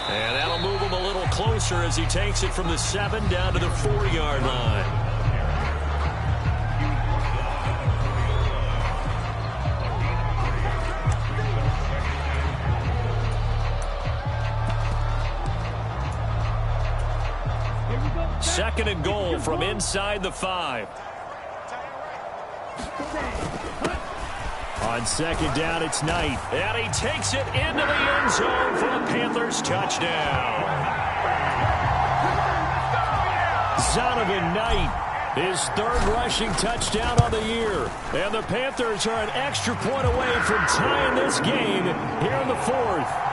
And that'll move him a little closer as he takes it from the 7 down to the 4-yard line. Second and goal from inside the 5. On 2nd down, it's Knight. And he takes it into the end zone for a Panthers touchdown. Zonovan Knight, his 3rd rushing touchdown on the year. And the Panthers are an extra point away from tying this game here in the 4th.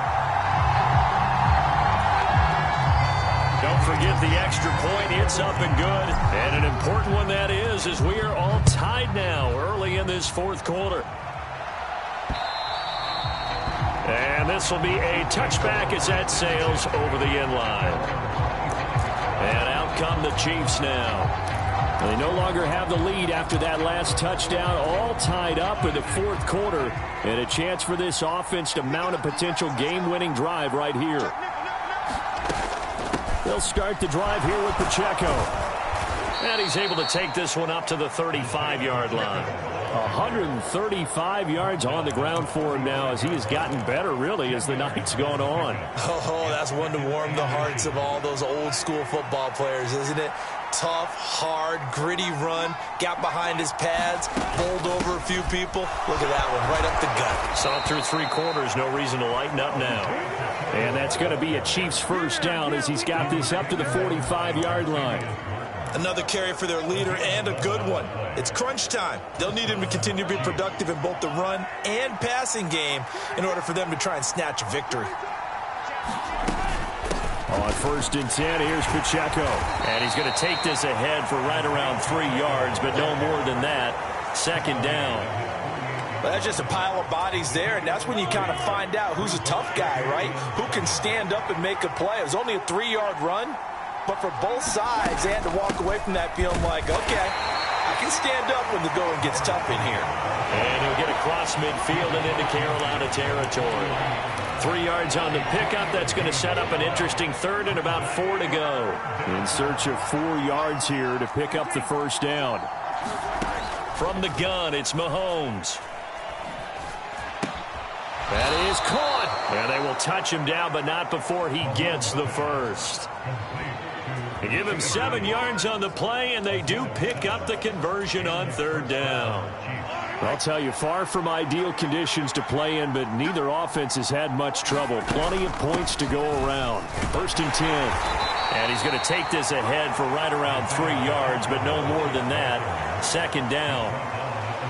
Don't forget the extra point. It's up and good. And an important one that is, as we are all tied now early in this 4th quarter. And this will be a touchback as that sails over the end line. And out come the Chiefs now. They no longer have the lead after that last touchdown, all tied up in the 4th quarter. And a chance for this offense to mount a potential game-winning drive right here. They'll start the drive here with Pacheco. And he's able to take this one up to the 35-yard line. 135 yards on the ground for him now as he has gotten better, really, as the night's gone on. Oh, that's one to warm the hearts of all those old-school football players, isn't it? Tough, hard, gritty run, got behind his pads, bowled over a few people. Look at that one, right up the gut. Saw through 3 quarters, no reason to lighten up now. And that's going to be a Chiefs first down as he's got this up to the 45-yard line. Another carry for their leader and a good one. It's crunch time. They'll need him to continue to be productive in both the run and passing game in order for them to try and snatch a victory. On 1st and 10, here's Pacheco. And he's going to take this ahead for right around 3 yards, but no more than that. 2nd down. Well, that's just a pile of bodies there, and that's when you kind of find out who's a tough guy, right? Who can stand up and make a play. It was only a 3-yard run, but for both sides, they had to walk away from that feeling like, okay, I can stand up when the going gets tough in here. And he'll get across midfield and into Carolina territory. 3 yards on the pickup. That's going to set up an interesting 3rd and about 4 to go. In search of 4 yards here to pick up the first down. From the gun, it's Mahomes. That is caught. And they will touch him down, but not before he gets the first. They give him 7 yards on the play, and they do pick up the conversion on 3rd down. I'll tell you, far from ideal conditions to play in, but neither offense has had much trouble. Plenty of points to go around. 1st and 10. And he's going to take this ahead for right around 3 yards, but no more than that. 2nd down.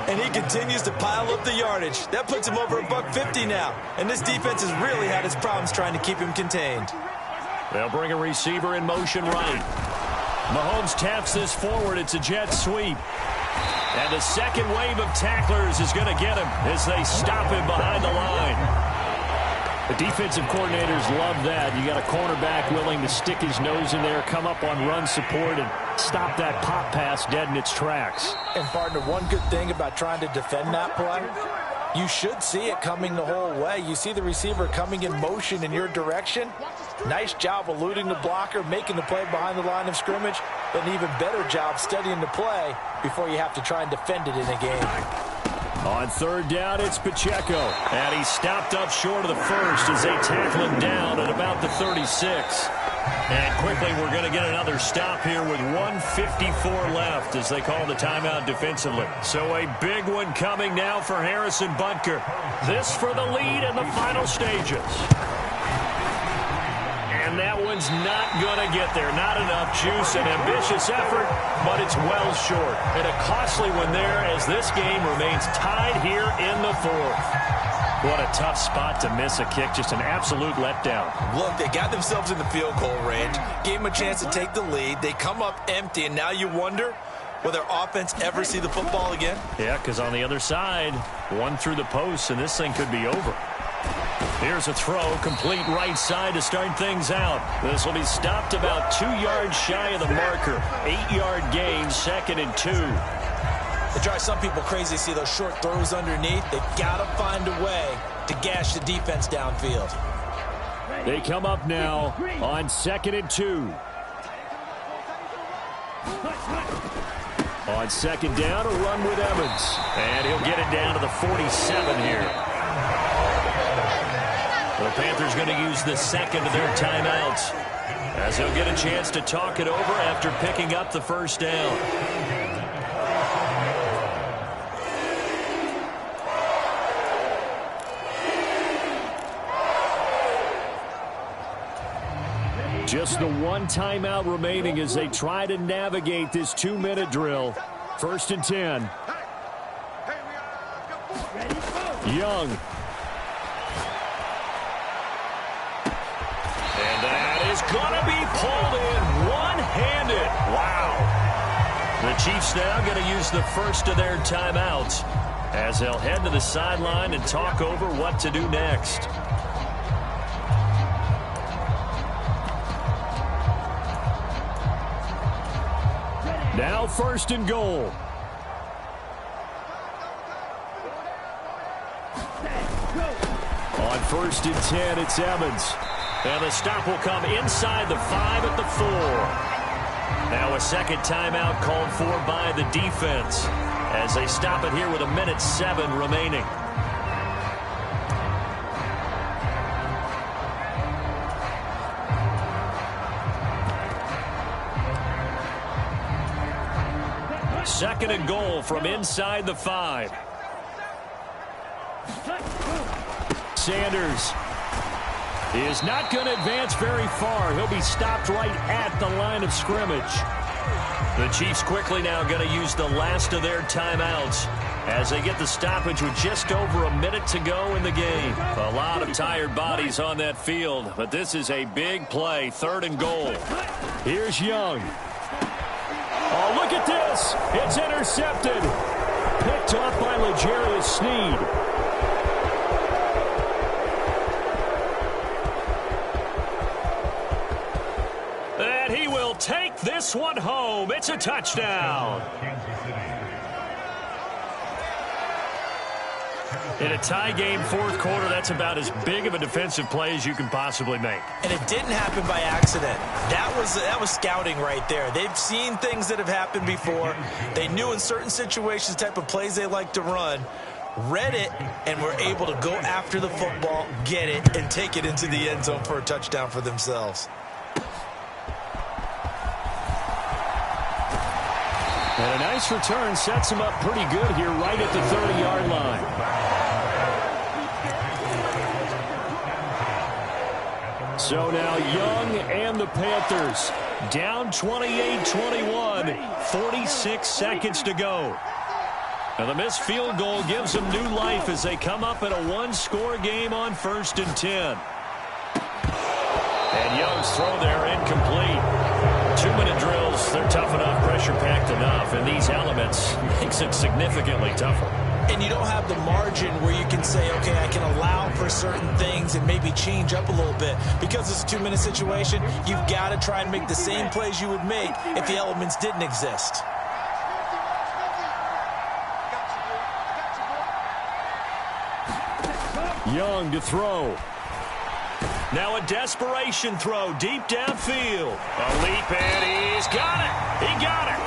And he continues to pile up the yardage. That puts him over $150 now. And this defense has really had its problems trying to keep him contained. They'll bring a receiver in motion right. Mahomes taps this forward. It's a jet sweep. And the second wave of tacklers is going to get him as they stop him behind the line. The defensive coordinators love that. You got a cornerback willing to stick his nose in there, come up on run support, and stop that pop pass dead in its tracks. And, partner, one good thing about trying to defend that play, you should see it coming the whole way. You see the receiver coming in motion in your direction. Nice job eluding the blocker, making the play behind the line of scrimmage, but an even better job studying the play before you have to try and defend it in a game. On third down, it's Pacheco. And he stopped up short of the first as they tackle him down at about the 36. And quickly, we're going to get another stop here with 1:54 left as they call the timeout defensively. So a big one coming now for Harrison Butker. This for the lead in the final stages. And that one's not going to get there. Not enough juice. An ambitious effort, but it's well short. And a costly one there as this game remains tied here in the fourth. What a tough spot to miss a kick. Just an absolute letdown. Look, they got themselves in the field goal range, gave them a chance to take the lead. They come up empty, and now you wonder, will their offense ever see the football again? Yeah, because on the other side, one through the post, and this thing could be over. Here's a throw, complete right side to start things out. This will be stopped about 2 yards shy of the marker. 8-yard gain, 2nd and 2. It drives some people crazy to see those short throws underneath. They've got to find a way to gash the defense downfield. They come up now on 2nd and 2. On 2nd down, a run with Evans. And he'll get it down to the 47 here. The Panthers going to use the second of their timeouts as he'll get a chance to talk it over after picking up the first down. Just the one timeout remaining as they try to navigate this 2-minute drill. 1st and 10. Young. And that is going to be pulled in one-handed. Wow. The Chiefs now going to use the first of their timeouts as they'll head to the sideline and talk over what to do next. Now 1st and goal. On 1st and 10, it's Evans. And the stop will come inside the 5 at the 4. Now a second timeout called for by the defense as they stop it here with 1:07 remaining. Second and goal from inside the 5. Sanders is not going to advance very far. He'll be stopped right at the line of scrimmage. The Chiefs quickly now going to use the last of their timeouts as they get the stoppage with just over a minute to go in the game. A lot of tired bodies on that field, but this is a big play. 3rd and goal. Here's Young. Oh, look at this. It's intercepted. Picked off by L'Jarius Sneed. And he will take this one home. It's a touchdown. In a tie game, 4th quarter, that's about as big of a defensive play as you can possibly make. And it didn't happen by accident. That was scouting right there. They've seen things that have happened before. They knew in certain situations the type of plays they like to run, read it, and were able to go after the football, get it, and take it into the end zone for a touchdown for themselves. And a nice return sets him up pretty good here right at the 30-yard line. So now Young and the Panthers down 28-21, 46 seconds to go. And the missed field goal gives them new life as they come up in a one-score game on 1st and 10. And Young's throw there incomplete. 2-minute drills, they're tough enough, pressure-packed enough, and these elements makes it significantly tougher. And you don't have the margin where you can say, okay, I can allow for certain things and maybe change up a little bit. Because it's a 2-minute situation, you've got to try and make the same plays you would make if the elements didn't exist. Young to throw. Now a desperation throw deep downfield. A leap, and he's got it. He got it.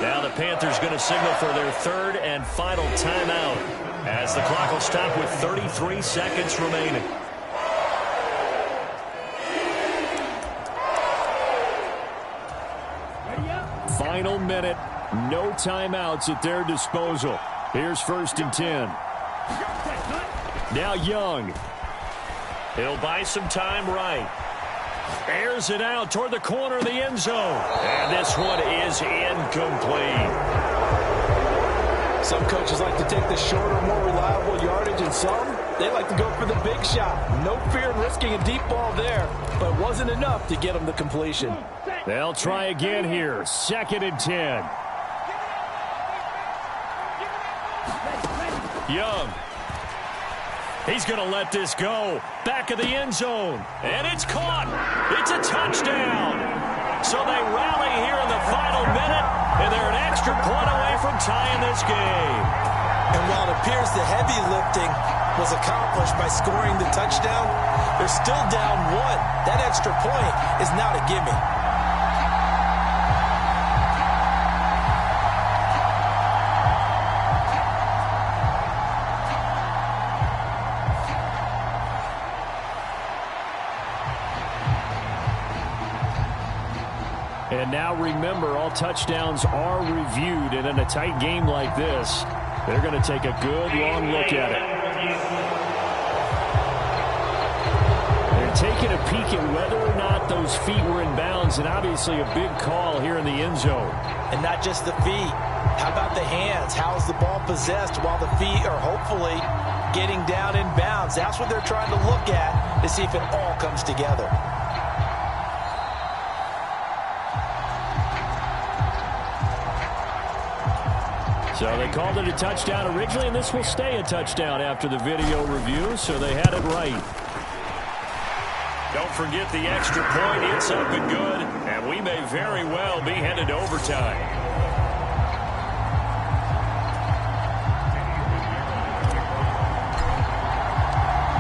Now the Panthers going to signal for their third and final timeout as the clock will stop with 33 seconds remaining. Final minute. No timeouts at their disposal. Here's 1st and 10. Now Young. He'll buy some time right. Airs it out toward the corner of the end zone. And this one is incomplete. Some coaches like to take the shorter, more reliable yardage, and some, they like to go for the big shot. No fear in risking a deep ball there, but it wasn't enough to get them the completion. They'll try again here. 2nd and 10. Young. He's going to let this go. Back of the end zone. And it's caught. It's a touchdown. So they rally here in the final minute, and they're an extra point away from tying this game. And while it appears the heavy lifting was accomplished by scoring the touchdown, they're still down 1. That extra point is not a gimme. And now remember, all touchdowns are reviewed, and in a tight game like this, they're going to take a good long look at it. They're taking a peek at whether or not those feet were in bounds, and obviously a big call here in the end zone. And not just the feet. How about the hands? How is the ball possessed while the feet are hopefully getting down in bounds? That's what they're trying to look at to see if it all comes together. So they called it a touchdown originally, and this will stay a touchdown after the video review, so they had it right. Don't forget the extra point. It's up and good, and we may very well be headed to overtime.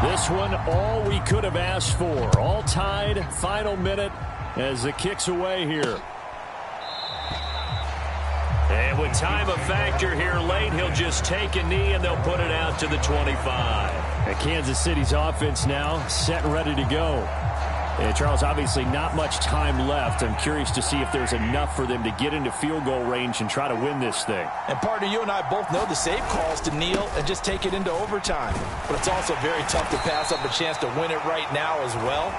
This one, all we could have asked for. All tied, final minute as the kick's away here. And with time a factor here late, he'll just take a knee and they'll put it out to the 25. And Kansas City's offense now set and ready to go. And Charles, obviously not much time left. I'm curious to see if there's enough for them to get into field goal range and try to win this thing. And partner, you and I both know the safe calls to kneel and just take it into overtime. But it's also very tough to pass up a chance to win it right now as well.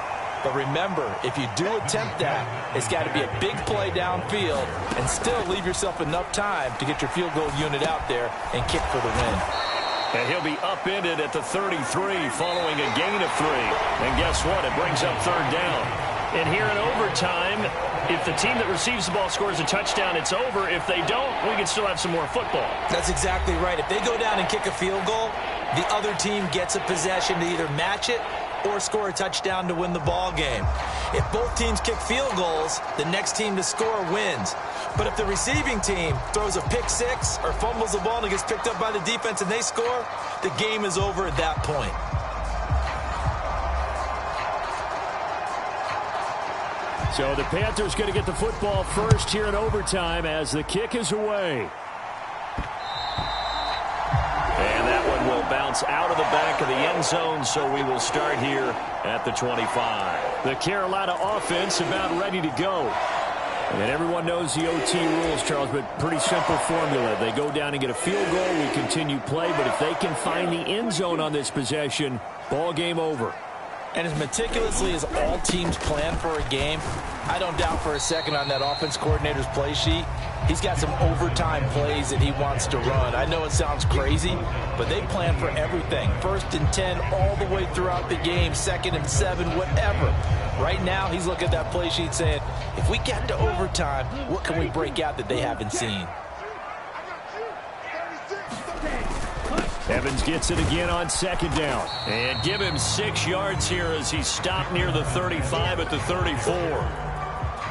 But remember, if you do attempt that, it's got to be a big play downfield and still leave yourself enough time to get your field goal unit out there and kick for the win. And he'll be upended at the 33 following a gain of 3. And guess what? It brings up 3rd down. And here in overtime, if the team that receives the ball scores a touchdown, it's over. If they don't, we can still have some more football. That's exactly right. If they go down and kick a field goal, the other team gets a possession to either match it or score a touchdown to win the ball game. If both teams kick field goals, the next team to score wins. But if the receiving team throws a pick six or fumbles the ball and it gets picked up by the defense and they score, the game is over at that point. So the Panthers going to get the football first here in overtime as the kick is away. And that one will bounce out of the back of the end zone, so we will start here at the 25. The Carolina offense about ready to go. And everyone knows the OT rules, Charles, but pretty simple formula. They go down and get a field goal, we continue play, but if they can find the end zone on this possession, ball game over. And as meticulously as all teams plan for a game, I don't doubt for a second on that offense coordinator's play sheet, he's got some overtime plays that he wants to run. I know it sounds crazy, but they plan for everything. 1st and 10 all the way throughout the game, 2nd and 7, whatever. Right now, he's looking at that play sheet saying, if we get to overtime, what can we break out that they haven't seen? Evans gets it again on 2nd down. And give him 6 yards here as he stopped near the 35 at the 34.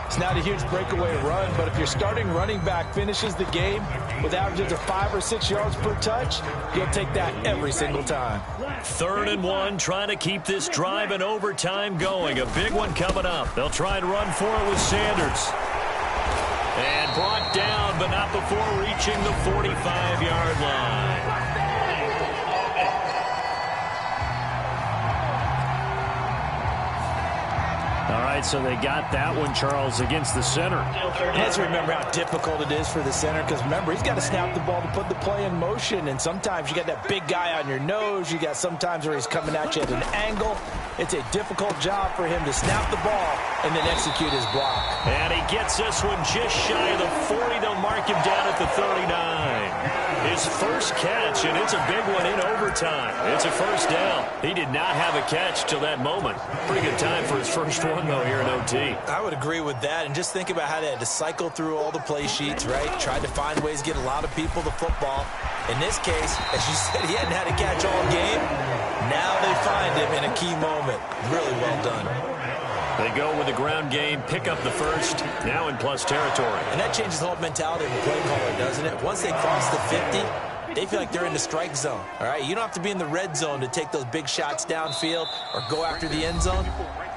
It's not a huge breakaway run, but if your starting running back finishes the game with averages of 5 or 6 yards per touch, you'll take that every single time. 3rd and 1, trying to keep this drive in overtime going. A big one coming up. They'll try and run for it with Sanders. And brought down, but not before before reaching the 45-yard line. All right, so they got that one, Charles, against the center. Let's remember how difficult it is for the center, because remember, he's got to snap the ball to put the play in motion, and sometimes you got that big guy on your nose. You got sometimes where he's coming at you at an angle. It's a difficult job for him to snap the ball and then execute his block. And he gets this one just shy of the 40. They'll mark him down at the 39. His first catch, and it's a big one in overtime. It's a first down. He did not have a catch till that moment. Pretty good time for his first one, though, here in OT. I would agree with that, and just think about how they had to cycle through all the play sheets, right? Tried to find ways to get a lot of people the football. In this case, as you said, he hadn't had a catch all game. Now they find him in a key moment. Really well done. They go with the ground game, pick up the first, now in plus territory. And that changes the whole mentality of the play caller, doesn't it? Once they cross the 50, they feel like they're in the strike zone. All right, you don't have to be in the red zone to take those big shots downfield or go after the end zone.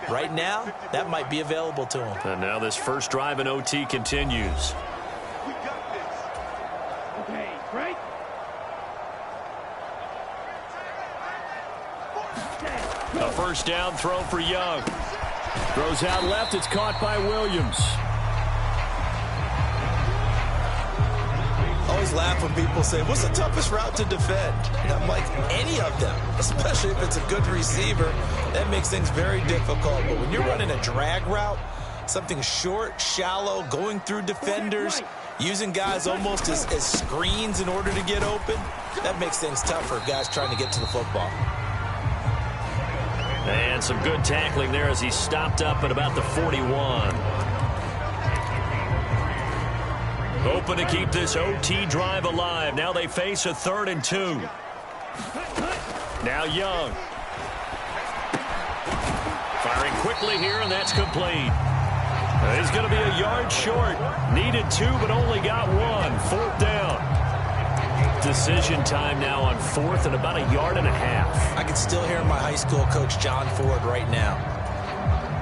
Right now, that might be available to them. And now this first drive in OT continues. Okay, right? A first down throw for Young. Throws out left. It's caught by Williams. Always laugh when people say, what's the toughest route to defend? And I'm like, any of them, especially if it's a good receiver. That makes things very difficult. But when you're running a drag route, something short, shallow, going through defenders, using guys almost as screens in order to get open, that makes things tough for guys trying to get to the football. And some good tackling there as he stopped up at about the 41. Open to keep this OT drive alive. Now they face a 3rd and 2. Now Young. Firing quickly here, and that's complete. He's going to be a yard short. Needed 2, but only got 1. 4th down. Decision time now on 4th and about 1.5 yards. I can still hear my high school coach, John Ford, right now.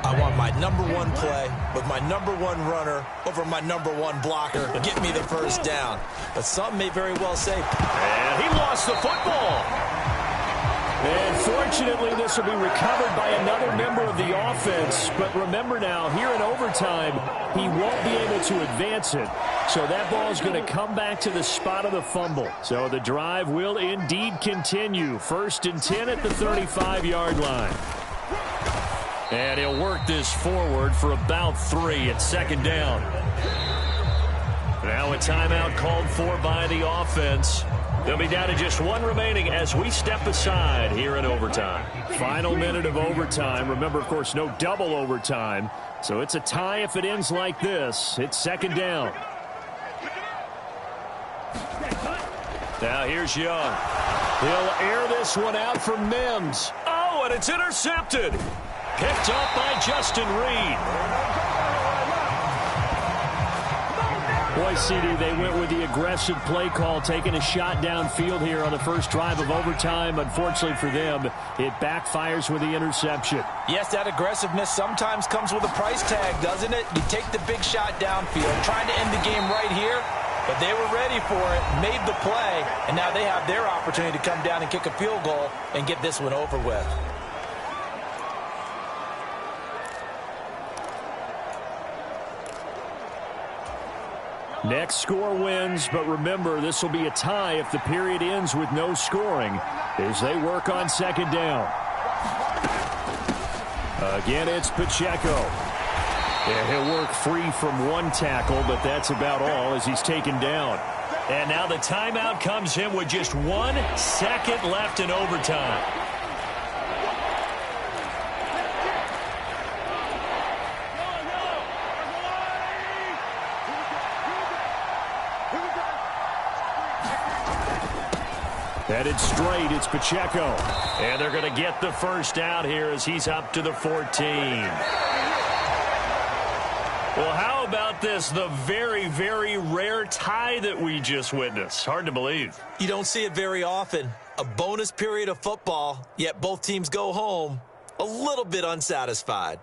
I want my #1 play with my #1 runner over my #1 blocker. Get me the first down. But some may very well say, and he lost the football. And fortunately, this will be recovered by another member of the offense. But remember now, here in overtime, he won't be able to advance it. So that ball is going to come back to the spot of the fumble. So the drive will indeed continue. 1st and 10 at the 35-yard line. And he'll work this forward for about 3 at 2nd down. Now a timeout called for by the offense. They'll be down to just 1 remaining as we step aside here in overtime. Final minute of overtime. Remember, of course, no double overtime. So it's a tie if it ends like this. It's 2nd down. Now here's Young. He'll air this one out for Mims. Oh, and it's intercepted. Picked up by Justin Reed. Boy, CD, they went with the aggressive play call, taking a shot downfield here on the first drive of overtime. Unfortunately for them, it backfires with the interception. Yes, that aggressiveness sometimes comes with a price tag, doesn't it? You take the big shot downfield, trying to end the game right here, but they were ready for it, made the play, and now they have their opportunity to come down and kick a field goal and get this one over with. Next score wins, but remember, this will be a tie if the period ends with no scoring as they work on 2nd down. Again, it's Pacheco. And he'll work free from 1 tackle, but that's about all as he's taken down. And now the timeout comes in with just 1 second left in overtime. Headed straight, it's Pacheco. And they're going to get the first out here as he's up to the 14. Well, how about this? The very, very rare tie that we just witnessed. Hard to believe. You don't see it very often. A bonus period of football, yet both teams go home a little bit unsatisfied.